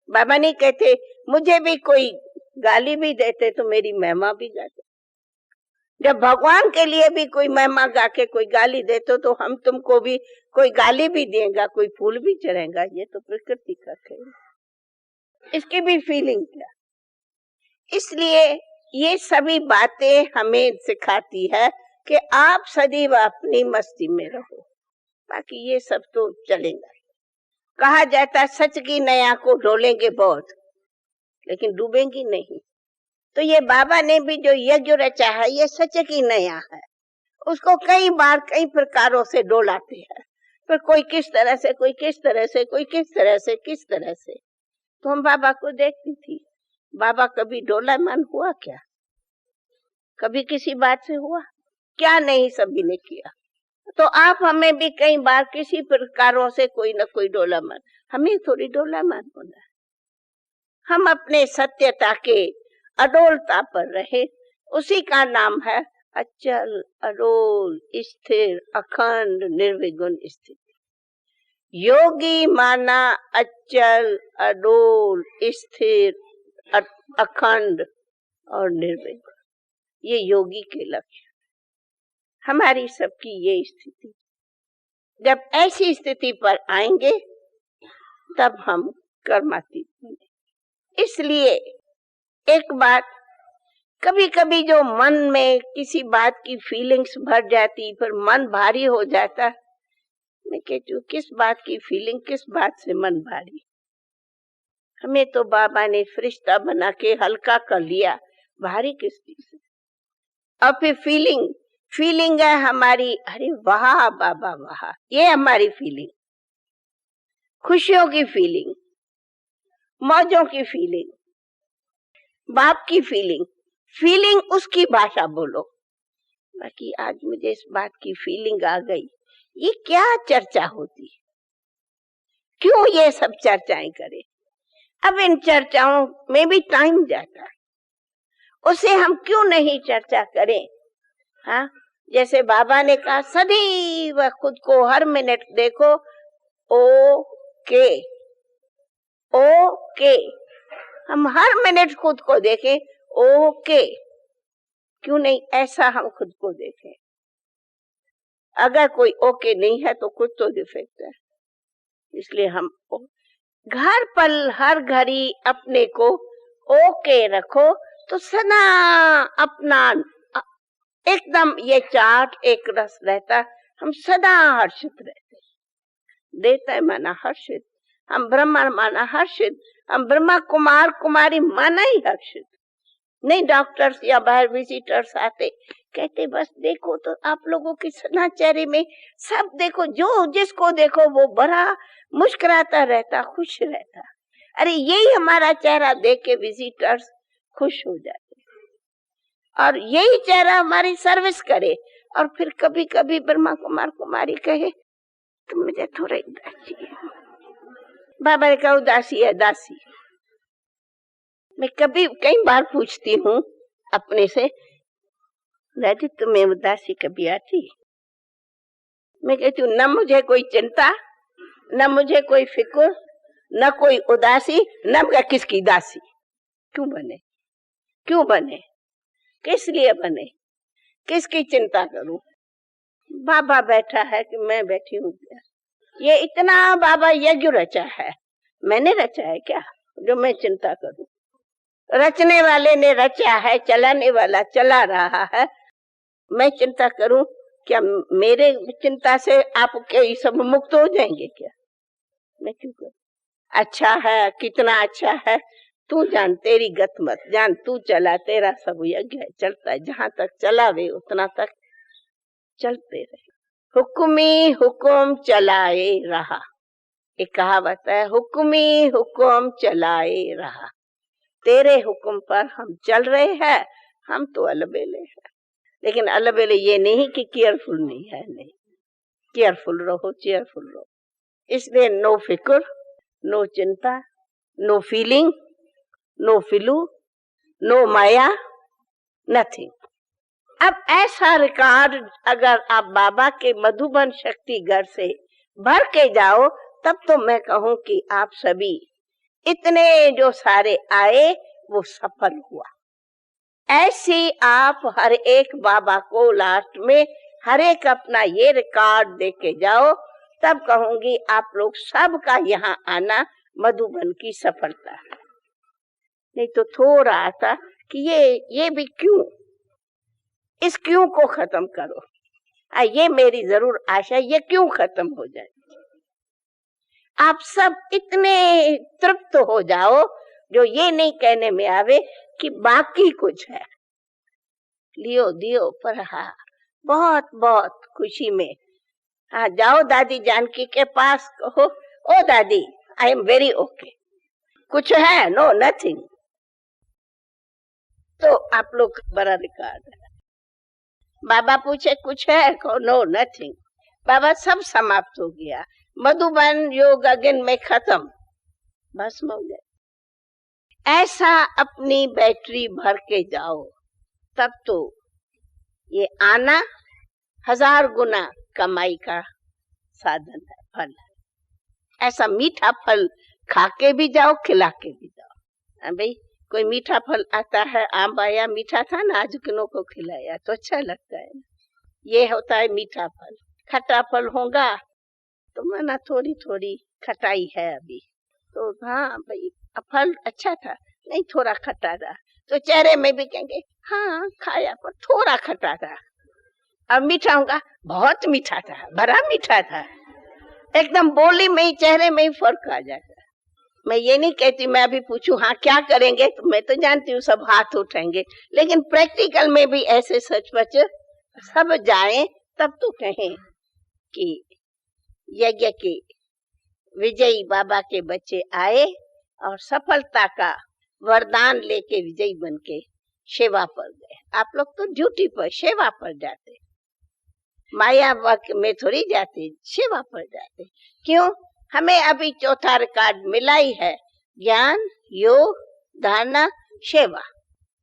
बाबा नहीं कहते मुझे भी कोई गाली भी देते तो मेरी महिमा भी गाते। जब भगवान के लिए भी कोई महिमा गा के कोई गाली देते तो हम तुमको भी कोई गाली भी देगा, कोई फूल भी चढ़ेगा। ये तो प्रकृति का खेल, इसकी भी फीलिंग क्या। इसलिए ये सभी बातें हमें सिखाती है कि आप सदैव अपनी मस्ती में रहो, बाकी ये सब तो चलेगा। कहा जाता है सच की नैया को डोलेंगे बहुत, लेकिन डूबेंगी नहीं। तो ये बाबा ने भी जो यज्ञ रचा है, ये सच की नैया है। उसको कई बार कई प्रकारों से डोलाते हैं, पर कोई किस तरह से, कोई किस तरह से, कोई किस तरह से, किस तरह से। तो हम बाबा को देखती थी, बाबा कभी डोलामान हुआ क्या? कभी किसी बात से हुआ क्या? नहीं, सभी ने किया। तो आप हमें भी कई बार किसी प्रकारों से कोई न कोई डोलामान, हमें थोड़ी डोलामान होना है। हम अपने सत्यता के अडोलता पर रहे, उसी का नाम है अचल, अडोल, स्थिर, अखंड, निर्विघ्न स्थिति। योगी माना अचल, अडोल, स्थिर, अखंड और निर्विघ्न। ये योगी के लक्ष्य। हमारी सबकी ये स्थिति, जब ऐसी स्थिति पर आएंगे तब हम कर्मातीत बने। इसलिए एक बात, कभी कभी जो मन में किसी बात की फीलिंग्स भर जाती, फिर मन भारी हो जाता। मैं कहती हूँ किस बात की फीलिंग, किस बात से मन भारी? हमें तो बाबा ने फरिश्ता बना के हल्का कर लिया, भारी किस चीज से? और फिर फीलिंग है हमारी, अरे वाह बाबा वाह, ये हमारी फीलिंग, खुशियों की फीलिंग, मौजों की फीलिंग, बाप की फीलिंग उसकी भाषा बोलो। बाकी आज मुझे इस बात की फीलिंग आ गई, ये क्या चर्चा होती, क्यों ये सब चर्चाएं करें? अब इन चर्चाओं में भी टाइम जाता है, उसे हम क्यों नहीं चर्चा करें? हाँ, जैसे बाबा ने कहा सदैव खुद को हर मिनट देखो, ओके ओके। हम हर मिनट खुद को देखें, ओके। क्यों नहीं ऐसा हम खुद को देखें? अगर कोई ओके नहीं है तो कुछ तो डिफेक्ट है। इसलिए हम घर पल हर घड़ी अपने को ओके रखो, तो सदा अपना एकदम ये चार्ट एक रस रहता, हम सदा हर्षित रहते। देता माना हर्षित, हम ब्रह्मा माना हर्षित, हम ब्रह्मा कुमार कुमारी माना ही हर्षित। नहीं डॉक्टर्स या बाहर विजिटर्स आते, कहते बस देखो तो आप लोगों के सदा चेहरे में सब देखो, जो जिसको देखो वो बड़ा मुस्कुराता रहता, खुश रहता। अरे यही हमारा चेहरा देख के विजिटर्स खुश हो जाते, और यही चेहरा हमारी सर्विस करे। और फिर कभी कभी ब्रह्मा कुमार कुमारी कहे तो मुझे थोड़ा उदासी है, बाबा ने कहा उदासी है दासी। मैं कई बार पूछती हूँ अपने से, दादी तुम्हें उदासी कभी आती? मैं कहती हूँ न मुझे कोई चिंता, न मुझे कोई फिक्र, न कोई उदासी, न किसकी दासी। क्यों बने, क्यों बने, किस लिए बने, किसकी चिंता करूं? बाबा बैठा है कि मैं बैठी हूँ? ये इतना बाबा यज्ञ रचा है, मैंने रचा है क्या जो मैं चिंता करूं? रचने वाले ने रचा है, चलाने वाला चला रहा है। मैं चिंता करूं, क्या मेरे चिंता से आप क्या ये सब मुक्त हो जाएंगे क्या? मैं क्यों करूं? अच्छा है, कितना अच्छा है तू जान, तेरी गत मत जान, तू चला, तेरा सब यज्ञ है, चलता है, जहां तक चलावे उतना तक चलते रहे। हुक्मी हुक्म चलाए रहा, एक कहावत है, हुक्मी हुक्म चलाए रहा। तेरे हुक्म पर हम चल रहे हैं, हम तो अलबेले हैं। लेकिन अलबेले ये नहीं कि केयरफुल नहीं है, नहीं, केयरफुल रहो, चेयरफुल रहो। इसलिए नो फिक्र, नो चिंता, नो फीलिंग, नो फिलू, नो माया, नथिंग। अब ऐसा रिकॉर्ड अगर आप बाबा के मधुबन शक्ति घर से भर के जाओ, तब तो मैं कहूं कि आप सभी इतने जो सारे आए वो सफल हुआ। ऐसी आप हर एक बाबा को लास्ट में हर एक अपना ये रिकॉर्ड दे के जाओ, तब कहूंगी आप लोग सबका यहाँ आना मधुबन की सफलता है। नहीं तो थोड़ा आता कि ये भी क्यों, इस क्यों को खत्म करो। ये मेरी जरूर आशा, ये क्यों खत्म हो जाए। आप सब इतने तृप्त हो जाओ जो ये नहीं कहने में आवे कि बाकी कुछ है। लियो दियो पर हाँ, बहुत बहुत खुशी में हाँ जाओ दादी जानकी के पास, कहो ओ दादी आई एम वेरी ओके, कुछ है? No nothing. तो आप लोग बड़ा रिकॉर्ड है। बाबा पूछे कुछ है? कहो नो नथिंग। बाबा सब समाप्त हो गया, मधुबन योग अगेन में खत्म, भस्म हो गए। ऐसा अपनी बैटरी भर के जाओ, तब तो ये आना 1000 गुना कमाई का साधन है, फल है। ऐसा मीठा फल खा के भी जाओ, खिला के भी जाओ। भाई कोई मीठा फल आता है, आम आया मीठा था ना, आज किनो को खिलाया तो अच्छा लगता है। ये होता है मीठा फल। खट्टा फल होगा तो मना थोड़ी थोड़ी खटाई है अभी, तो हाँ भाई फल अच्छा था, नहीं थोड़ा खट्टा था, तो चेहरे में भी कहेंगे हाँ खाया पर थोड़ा खट्टा था। अब मीठा होगा, बहुत मीठा था, बड़ा मीठा था, एकदम बोली में ही, चेहरे में ही फर्क आ जाता है। मैं ये नहीं कहती, मैं अभी पूछूं हाँ क्या करेंगे, तो मैं तो जानती हूँ सब हाथ उठाएंगे, लेकिन प्रैक्टिकल में भी ऐसे सचमुच सब जाएं, तब तो कहें कि यज्ञ के विजयी बाबा के बच्चे आए और सफलता का वरदान लेके विजयी बन के सेवा पर गए। आप लोग तो ड्यूटी पर, सेवा पर जाते, माया में थोड़ी जाते, सेवा पर जाते। क्यों? हमें अभी चौथा रिकॉर्ड मिला ही है, ज्ञान, योग, धारणा, सेवा।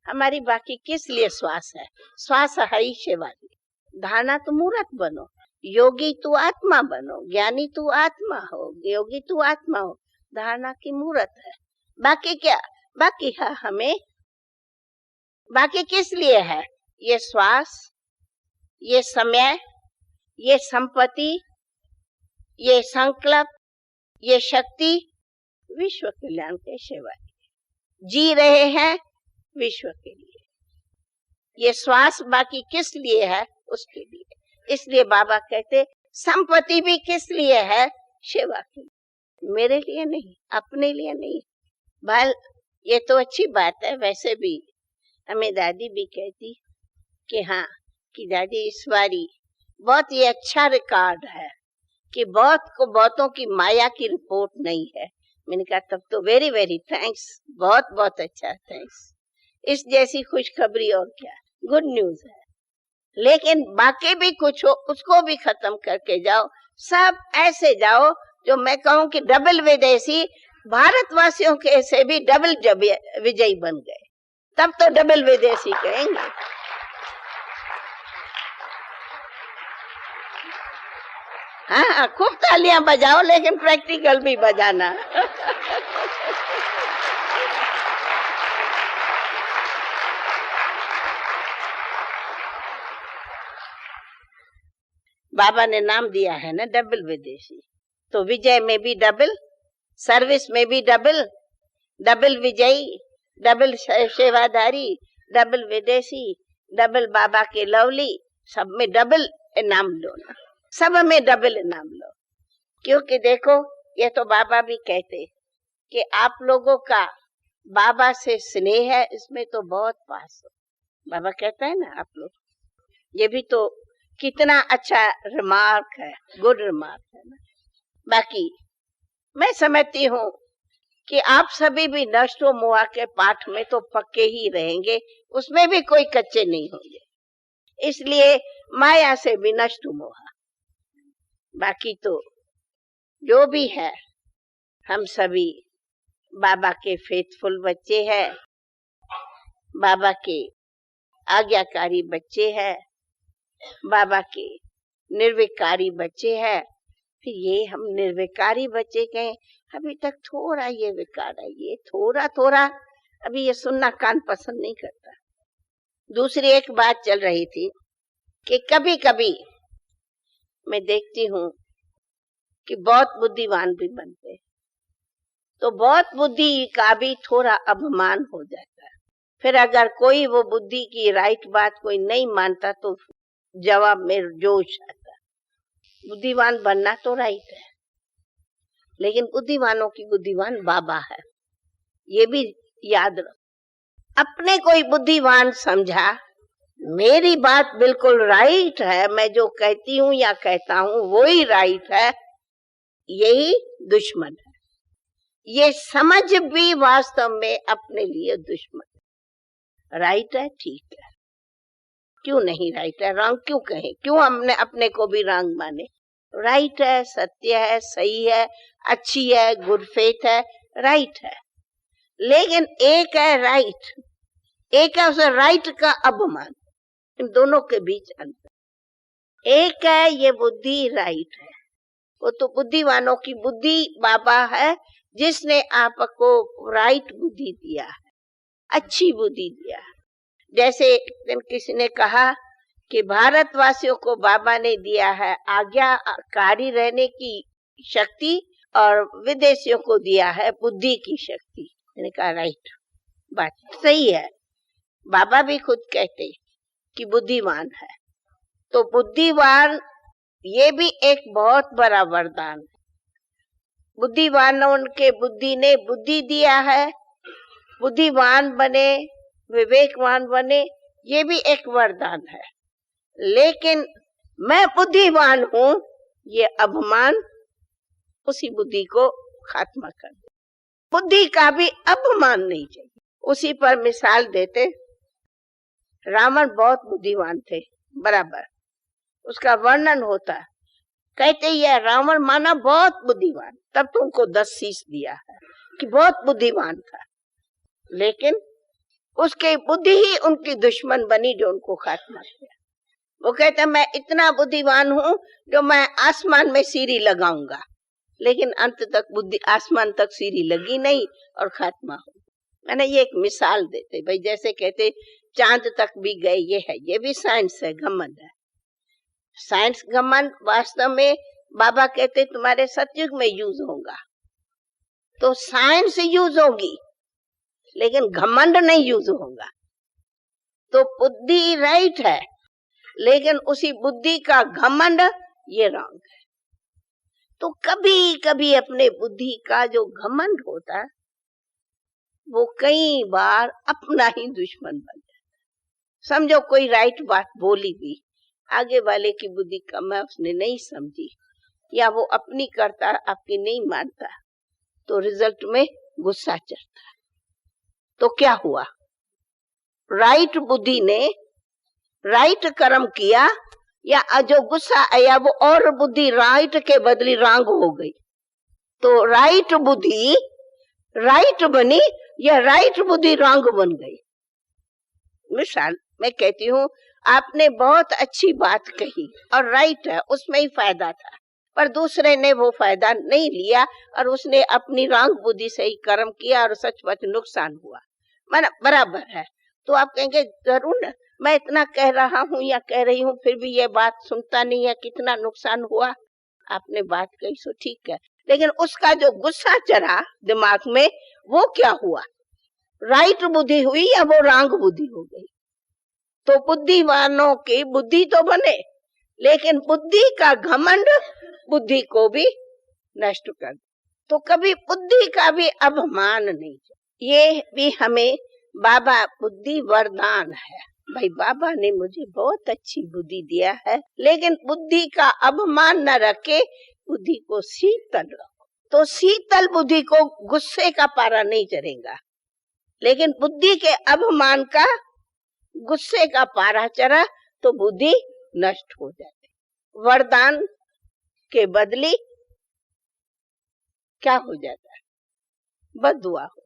हमारी बाकी किस लिए श्वास है? श्वास है ही सेवा लिए। धारणा तो मूर्त बनो, योगी तू आत्मा बनो, ज्ञानी तू आत्मा हो, योगी तू आत्मा हो, धारणा की मूर्त है। बाकी क्या? बाकी है हमें, बाकी किस लिए है? ये श्वास, ये समय, ये संपत्ति, ये संकल्प, ये शक्ति विश्व कल्याण के सेवा जी रहे हैं, विश्व के लिए। ये श्वास बाकी किस लिए है? उसके लिए। इसलिए बाबा कहते संपत्ति भी किस लिए है? सेवा के लिए, मेरे लिए नहीं, अपने लिए नहीं। बाल ये तो अच्छी बात है, वैसे भी हमें दादी भी कहती कि हाँ कि दादी इस बारी बहुत ही अच्छा रिकॉर्ड है कि बहुतों की माया की रिपोर्ट नहीं है। मैंने कहा तब तो वेरी वेरी थैंक्स, बहुत बहुत अच्छा, थैंक्स। इस जैसी खुशखबरी और क्या, गुड न्यूज है। लेकिन बाकी भी कुछ हो उसको भी खत्म करके जाओ, सब ऐसे जाओ जो मैं कहूँ कि डबल विदेशी भारतवासियों के से भी डबल विजयी बन गए, तब तो डबल विदेशी कहेंगे। हाँ खूब तालियां बजाओ, लेकिन प्रैक्टिकल भी बजाना। बाबा ने नाम दिया है ना डबल विदेशी, तो विजय में भी डबल, सर्विस में भी डबल, डबल विजयी, डबल सेवादारी, डबल विदेशी, डबल बाबा के लवली, सब में डबल इनाम लो ना, सब में डबल इनाम लो। क्योंकि देखो ये तो बाबा भी कहते कि आप लोगों का बाबा से स्नेह है, इसमें तो बहुत पास हो। बाबा कहता है ना आप लोग, ये भी तो कितना अच्छा रिमार्क है, गुड रिमार्क है ना। बाकी मैं समझती हूँ कि आप सभी भी नष्ट व मोहा के पाठ में तो पक्के ही रहेंगे, उसमें भी कोई कच्चे नहीं होंगे। इसलिए माया से भी नष्ट मोहा। बाकी तो जो भी है, हम सभी बाबा के फेथफुल बच्चे हैं, बाबा के आज्ञाकारी बच्चे हैं, बाबा के निर्विकारी बच्चे हैं। फिर ये हम निर्विकारी बच्चे कहें, अभी तक थोड़ा ये विकार है, ये थोड़ा थोड़ा अभी ये सुनना कान पसंद नहीं करता। दूसरी एक बात चल रही थी कि कभी कभी मैं देखती हूँ कि बहुत बुद्धिमान भी बनते, तो बहुत बुद्धि का भी थोड़ा अपमान हो जाता है। फिर अगर कोई वो बुद्धि की राइट बात कोई नहीं मानता तो जवाब में जोश आता। बुद्धिमान बनना तो राइट है, लेकिन बुद्धिमानों की बुद्धिमान बाबा है, ये भी याद रखो। अपने कोई बुद्धिमान समझा, मेरी बात बिल्कुल राइट है, मैं जो कहती हूँ या कहता हूँ वो ही राइट है, यही दुश्मन है। ये समझ भी वास्तव में अपने लिए दुश्मन है। राइट है, ठीक है, क्यों नहीं राइट है, रॉन्ग क्यों कहें, क्यों हमने अपने को भी रॉन्ग माने। राइट है, सत्य है, सही है, अच्छी है, गुड फेथ है, राइट है। लेकिन एक है राइट, एक है उसे राइट का अपमान, इन दोनों के बीच अंतर। एक है ये बुद्धि राइट है, वो तो बुद्धिमानों की बुद्धि बाबा है, जिसने आपको राइट बुद्धि दिया है, अच्छी बुद्धि दिया है। जैसे किसी ने कहा कि भारतवासियों को बाबा ने दिया है आज्ञाकारी रहने की शक्ति और विदेशियों को दिया है बुद्धि की शक्ति। मैंने कहा राइट, बात सही है। बाबा भी खुद कहते कि बुद्धिमान है, तो बुद्धिमान ये भी एक बहुत बड़ा वरदान है। बुद्धिमानों के बुद्धि ने बुद्धि दिया है, बुद्धिमान बने, विवेकवान बने, ये भी एक वरदान है। लेकिन मैं बुद्धिमान हूं, ये अपमान उसी बुद्धि को खात्मा कर दे। बुद्धि का भी अपमान नहीं चाहिए। उसी पर मिसाल देते, रावण बहुत बुद्धिमान थे, बराबर उसका वर्णन होता है, कहते ये रावण माना बहुत बुद्धिमान, तब तो उनको 10 शीश दिया है कि बहुत बुद्धिमान था। लेकिन उसके बुद्धि ही उनकी दुश्मन बनी जो उनको खात्मा किया। वो कहता मैं इतना बुद्धिमान हूं जो मैं आसमान में सीढ़ी लगाऊंगा, लेकिन अंत तक बुद्धि आसमान तक सीढ़ी लगी नहीं और खात्मा हो। मैंने ये एक मिसाल देते भाई, जैसे कहते चांद तक भी गए, ये है, ये भी साइंस है, घमंड है। साइंस घमंड वास्तव में बाबा कहते तुम्हारे सतयुग में यूज होगा, तो साइंस यूज होगी लेकिन घमंड नहीं यूज होगा। तो बुद्धि राइट है, लेकिन उसी बुद्धि का घमंड ये रॉन्ग है। तो कभी कभी अपने बुद्धि का जो घमंड होता है वो कई बार अपना ही दुश्मन बन जाता है। समझो कोई राइट बात बोली भी, आगे वाले की बुद्धि कम है, उसने नहीं समझी, या वो अपनी करता आपकी नहीं मानता, तो रिजल्ट में गुस्सा चढ़ता है। तो क्या हुआ, राइट बुद्धि ने राइट कर्म किया, या जो गुस्सा आया वो और बुद्धि राइट के बदली रॉन्ग हो गई। तो राइट बुद्धि राइट बनी, या राइट बुद्धि रॉन्ग बन गई। मिसाल मैं कहती हूँ, आपने बहुत अच्छी बात कही और राइट है, उसमें ही फायदा था, पर दूसरे ने वो फायदा नहीं लिया और उसने अपनी रॉन्ग बुद्धि से ही कर्म किया और सचमुच नुकसान हुआ, माना बराबर है। तो आप कहेंगे जरूर न, मैं इतना कह रहा हूँ या कह रही हूँ फिर भी ये बात सुनता नहीं है, कितना नुकसान हुआ। आपने बात कही सो ठीक है, लेकिन उसका जो गुस्सा चढ़ा दिमाग में वो क्या हुआ, राइट बुद्धि हुई या वो रॉन्ग बुद्धि हो गई। तो बुद्धिमानों की बुद्धि तो बने, लेकिन बुद्धि का घमंड बुद्धि को भी नष्ट कर। तो कभी बुद्धि का भी अभिमान नहीं। ये भी हमें बाबा बुद्धि वरदान है। भाई बाबा ने मुझे बहुत अच्छी बुद्धि दिया है, लेकिन बुद्धि का अभिमान न रखे, बुद्धि को शीतल रखो। तो शीतल बुद्धि को गुस्से का पारा नहीं चढ़ेगा, लेकिन बुद्धि के अभिमान का गुस्से का पारा चढ़ा तो बुद्धि नष्ट हो जाती। वरदान के बदले क्या हो जाता है? बददुआ हो।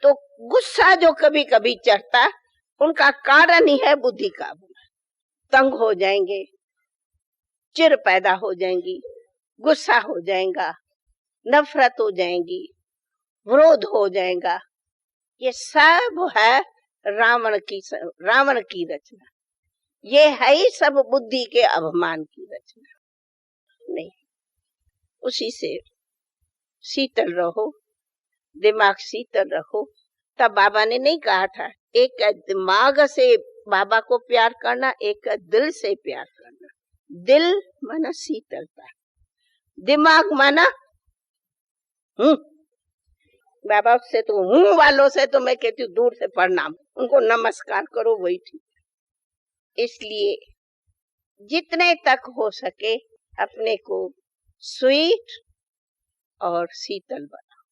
तो गुस्सा जो कभी कभी चढ़ता, उनका कारण ही है बुद्धि का अभिमान। तंग हो जाएंगे, चिढ़ पैदा हो जाएंगी, गुस्सा हो जाएगा, नफरत हो जाएंगी, विरोध हो जाएगा। ये सब है रावण की रचना। ये है ही सब बुद्धि के अभिमान की रचना। नहीं, उसी से शीतल रहो, दिमाग शीतल रहो। तब बाबा ने नहीं कहा था एक दिमाग से बाबा को प्यार करना, एक दिल से प्यार करना। दिल माना शीतलता, दिमाग माना बाबा से तो हूँ वालों से तो मैं कहती हूँ दूर से प्रणाम, उनको नमस्कार करो, वही ठीक। इसलिए जितने तक हो सके अपने को स्वीट और शीतल बनाओ।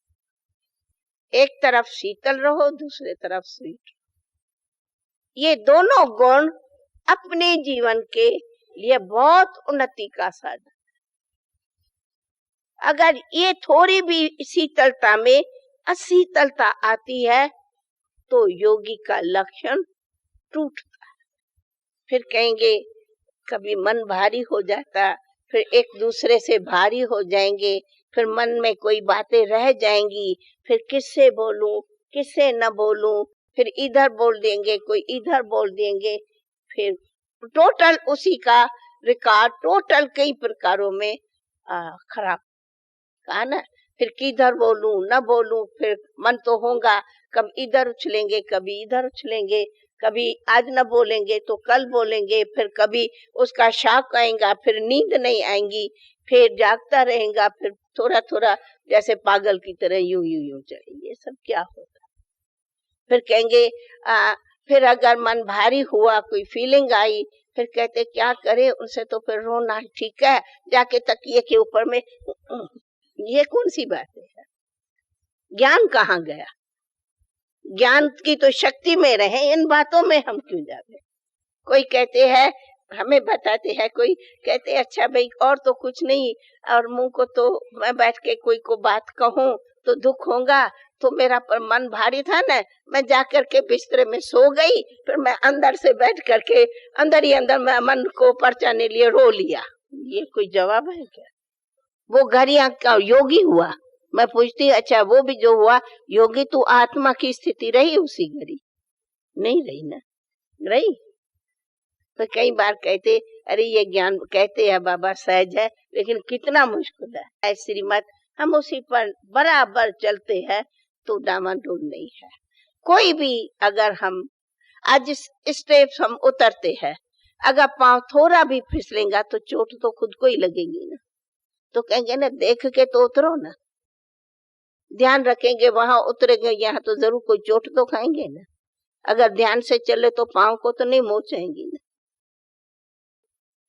एक तरफ शीतल रहो, दूसरे तरफ स्वीट। ये दोनों गुण अपने जीवन के लिए बहुत उन्नति का साधन। अगर ये थोड़ी भी शीतलता में अशीतलता आती है तो योगी का लक्षण टूटता है। फिर कहेंगे कभी मन भारी हो जाता, फिर एक दूसरे से भारी हो जाएंगे, फिर मन में कोई बातें रह जाएंगी, फिर किससे बोलूं किससे न बोलूं, फिर इधर बोल देंगे कोई इधर बोल देंगे, फिर टोटल उसी का रिकॉर्ड टोटल कई प्रकारों में खराब कहा ना। फिर किधर बोलूं न बोलूं, फिर मन तो होगा, कब इधर उछलेंगे कभी इधर उछलेंगे, कभी आज न बोलेंगे तो कल बोलेंगे, फिर कभी उसका शौक आएगा, फिर नींद नहीं आएगी, फिर जागता रहेगा, फिर थोड़ा थोड़ा जैसे पागल की तरह यूं यूं यूं चलेंगे। ये सब क्या होता है? फिर कहेंगे फिर अगर मन भारी हुआ, कोई फीलिंग आई, फिर कहते क्या करे उनसे, तो फिर रोना ठीक है, जाके तकिए के ऊपर में। ये कौन सी बात है? ज्ञान कहाँ गया? ज्ञान की तो शक्ति में रहे, इन बातों में हम क्यों जाते? कोई कहते हैं हमें बताते हैं, कोई कहते अच्छा भाई और तो कुछ नहीं, और मुंह को तो मैं बैठ के कोई को बात कहूं तो दुख होगा, तो मेरा पर मन भारी था ना, मैं जाकर के बिस्तरे में सो गई, फिर मैं अंदर से बैठ करके अंदर ही अंदर मैं मन को परचाने लिए रो लिया। ये कोई जवाब है क्या? वो घड़िया का योगी हुआ? मैं पूछती अच्छा वो भी जो हुआ योगी, तो आत्मा की स्थिति रही उसी घड़ी? नहीं रही ना, रही। तो कई बार कहते अरे ये ज्ञान कहते हैं बाबा सहज है, लेकिन कितना मुश्किल है श्रीमत, हम उसी पर बराबर चलते हैं तो डामाडोल नहीं है। कोई भी अगर हम आज स्टेप्स हम उतरते हैं, अगर पांव थोड़ा भी फिसलेगा तो चोट तो खुद को ही लगेगी ना। तो कहेंगे ना देख के तो उतरो ना, ध्यान रखेंगे वहां उतरेंगे, यहाँ तो जरूर कोई चोट तो खाएंगे ना। अगर ध्यान से चले तो पांव को तो नहीं मोचेंगी ना।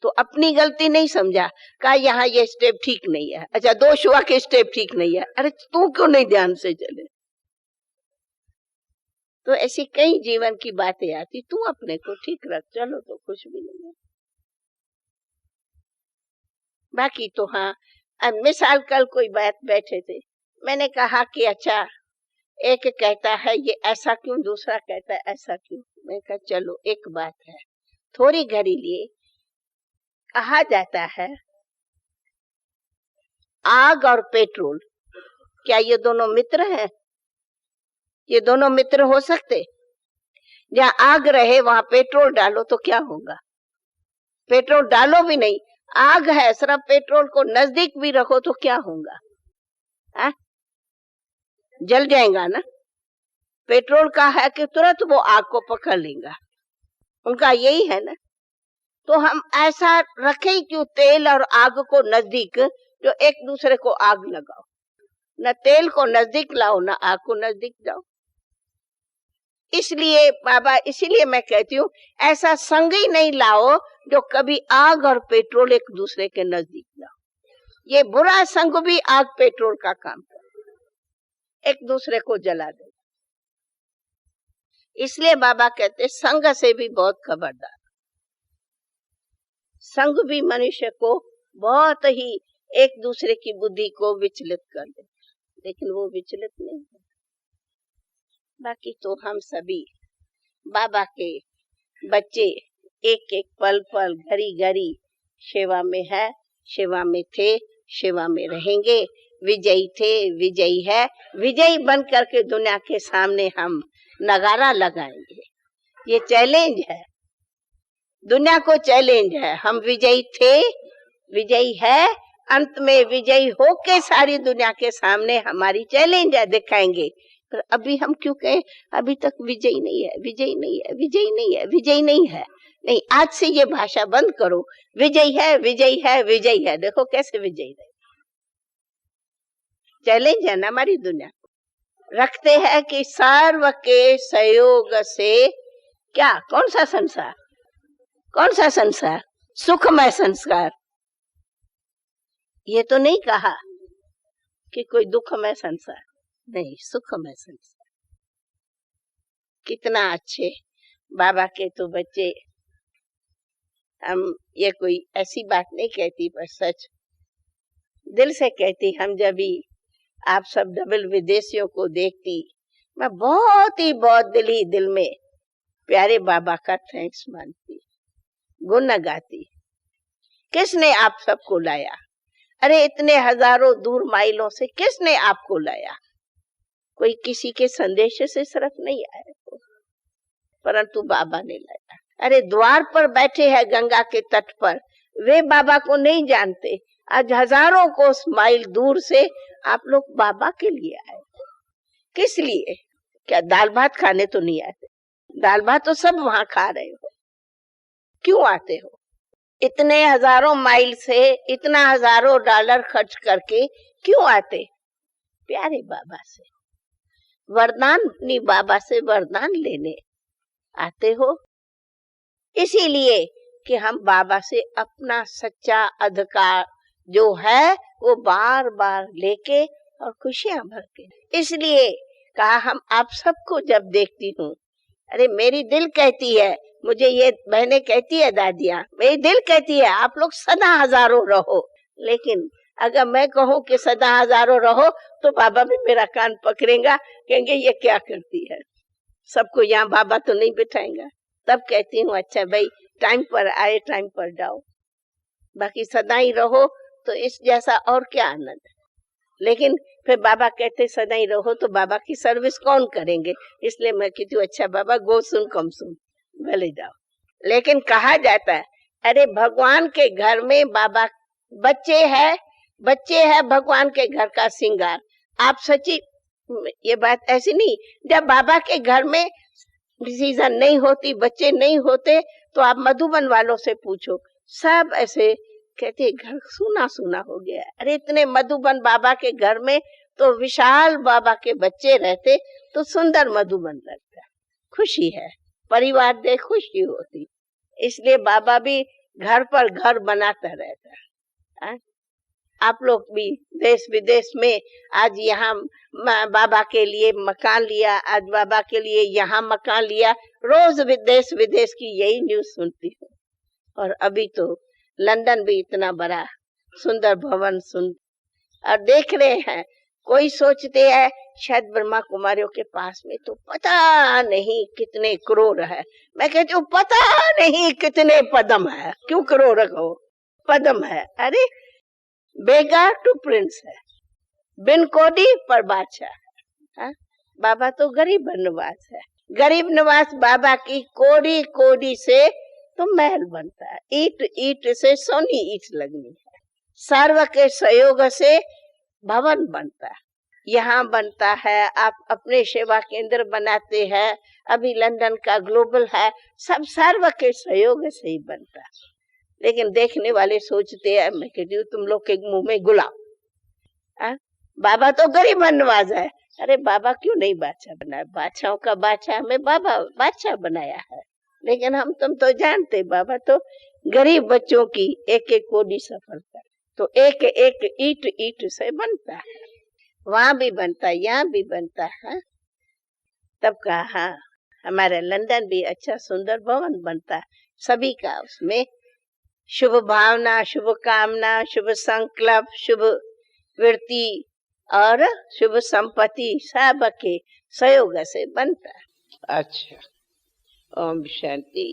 तो अपनी गलती नहीं समझा, कहा यहाँ ये स्टेप ठीक नहीं है, अच्छा दोष हुआ कि स्टेप ठीक नहीं है, अरे तू क्यों नहीं ध्यान से चले? तो ऐसी कई जीवन की बातें आती, तू अपने को ठीक रख, चलो तो कुछ भी नहीं है। बाकी तो हाँ, मिसाल कल कोई बात बैठे थे, मैंने कहा कि अच्छा एक कहता है ये ऐसा क्यों, दूसरा कहता है ऐसा क्यों। मैं कहा चलो एक बात है, थोड़ी घड़ी लिए कहा जाता है आग और पेट्रोल, क्या ये दोनों मित्र हैं? ये दोनों मित्र हो सकते? जहाँ आग रहे वहां पेट्रोल डालो तो क्या होगा? पेट्रोल डालो भी नहीं, आग है, सिर्फ पेट्रोल को नजदीक भी रखो तो क्या होगा? जल जाएगा ना। पेट्रोल का है कि तुरंत वो आग को पकड़ लेगा, उनका यही है ना। तो हम ऐसा रखें क्यों तेल और आग को नजदीक, जो एक दूसरे को आग लगाओ। न तेल को नजदीक लाओ, न आग को नजदीक जाओ। इसलिए बाबा, इसीलिए मैं कहती हूँ ऐसा संग ही नहीं लाओ जो कभी आग और पेट्रोल एक दूसरे के नजदीक लाओ। ये बुरा संग भी आग पेट्रोल का काम करे, एक दूसरे को जला दे। इसलिए बाबा कहते संग से भी बहुत खबरदार। संग भी मनुष्य को बहुत ही एक दूसरे की बुद्धि को विचलित कर दे, लेकिन वो विचलित नहीं है। बाकी तो हम सभी बाबा के बच्चे एक एक पल पल घड़ी घड़ी सेवा में है, सेवा में थे, सेवा में रहेंगे। विजयी थे, विजयी है, विजयी बन करके दुनिया के सामने हम नगारा लगाएंगे। ये चैलेंज है, दुनिया को चैलेंज है। हम विजयी थे, विजयी है, अंत में विजयी होके सारी दुनिया के सामने हमारी चैलेंज है, दिखाएंगे। पर अभी हम क्यों कहें अभी तक विजयी नहीं है, विजयी नहीं है, विजयी नहीं है, विजयी नहीं है। नहीं, आज से ये भाषा बंद करो, विजयी है, विजयी है, विजयी है। देखो कैसे विजयी रहे। चैलेंज है ना हमारी दुनिया को। रखते हैं कि सर्व के सहयोग से क्या, कौन सा संसार, कौन सा संसार, सुखमय संस्कार। ये तो नहीं कहा कि कोई दुखमय संसार, नहीं, सुखमय संसार। कितना अच्छे बाबा के तो बच्चे। हम ये कोई ऐसी बात नहीं कहती, पर सच दिल से कहती। हम जब भी आप सब डबल विदेशियों को देखती, मैं बहुत ही दिल में प्यारे बाबा का थैंक्स मानती, गुण गाती। किसने आप सबको लाया? अरे इतने हजारों दूर माइलों से किसने आपको लाया? कोई किसी के संदेश से सिर्फ नहीं आया, परंतु बाबा ने लाया। अरे द्वार पर बैठे हैं गंगा के तट पर, वे बाबा को नहीं जानते। आज हजारों कोस माइल दूर से आप लोग बाबा के लिए आए। किस लिए? क्या दाल भात खाने तो नहीं आते? दाल भात तो सब वहां खा रहे हो। क्यों आते हो? इतने हजारों माइल से, इतना हजारों डॉलर खर्च करके क्यों आते? प्यारे बाबा से वरदान, नहीं बाबा से वरदान लेने आते हो। इसीलिए कि हम बाबा से अपना सच्चा अधिकार जो है वो बार बार लेके और खुशियां भर के। इसलिए कहा हम आप सबको जब देखती हूँ, अरे मेरी दिल कहती है, मुझे ये बहनें कहती है, दादियां, मेरी दिल कहती है आप लोग सदा हजारों रहो। लेकिन अगर मैं कहूँ कि सदा हजारों रहो तो बाबा भी मेरा कान पकड़ेगा, कहेंगे ये क्या करती है, सबको यहाँ बाबा तो नहीं बिठाएगा। तब कहती हूँ अच्छा भाई, टाइम पर आए टाइम पर जाओ, बाकी सदा ही रहो तो इस जैसा और क्या आनंद है। लेकिन फिर बाबा कहते सदा ही रहो तो बाबा की सर्विस कौन करेंगे? इसलिए मैं कहती हूँ अच्छा बाबा, गो सुन कम सुन, भले जाओ। लेकिन कहा जाता है अरे भगवान के घर में बाबा बच्चे है भगवान के घर का श्रृंगार। आप सच्ची ये बात ऐसी नहीं, जब बाबा के घर में डिसीजन नहीं होती, बच्चे नहीं होते, तो आप मधुबन वालों से पूछो, सब ऐसे कहते घर सूना सूना हो गया। अरे इतने मधुबन बाबा के घर में तो विशाल बाबा के बच्चे रहते तो सुंदर मधुबन लगता। खुशी है, परिवार देख खुशी होती। इसलिए बाबा भी घर पर घर बनाता रहता है। आप लोग भी देश विदेश में आज यहाँ बाबा के लिए मकान लिया, आज बाबा के लिए यहाँ मकान लिया, रोज देश विदेश की यही न्यूज सुनती हूँ। और अभी तो लंदन भी इतना बड़ा सुंदर भवन सुन और देख रहे हैं। कोई सोचते हैं शायद ब्रह्मा कुमारियों के पास में तो पता नहीं कितने करोड़ है। मैं कहती हूँ पता नहीं कितने पदम है, क्यों करोड़ रखो, पदम है। अरे बेगार टू प्रिंस है, बिन कोडी पर बादशाह है। बाबा तो गरीब निवास है, गरीब निवास बाबा की कोडी कोडी से तो महल बनता है, ईट ईट से सोनी ईट लगनी है, सर्व के सहयोग से भवन बनता है। यहाँ बनता है, आप अपने सेवा केंद्र बनाते हैं, अभी लंदन का ग्लोबल है, सब सर्व के सहयोग से ही बनता है। लेकिन देखने वाले सोचते हैं, मैं कहती हूँ तुम लोग के मुंह में गुलाब, बाबा तो गरीब नवाज है। अरे बाबा क्यों नहीं बादशाह बनाया? बादशाहों का बादशाह हमें बाबा बादशाह बनाया है। लेकिन हम तुम तो जानते बाबा तो गरीब बच्चों की एक एक कोडी सफल कर, तो एक एक ईट ईट से बनता है। वहां भी बनता है, यहाँ भी बनता है। तब कहा हमारे लंदन भी अच्छा सुंदर भवन बनता है, सभी का उसमें शुभ भावना, शुभ कामना, शुभ संकल्प, शुभ वृत्ति और शुभ संपत्ति सब के सहयोग से बनता है। अच्छा, ओम शांति।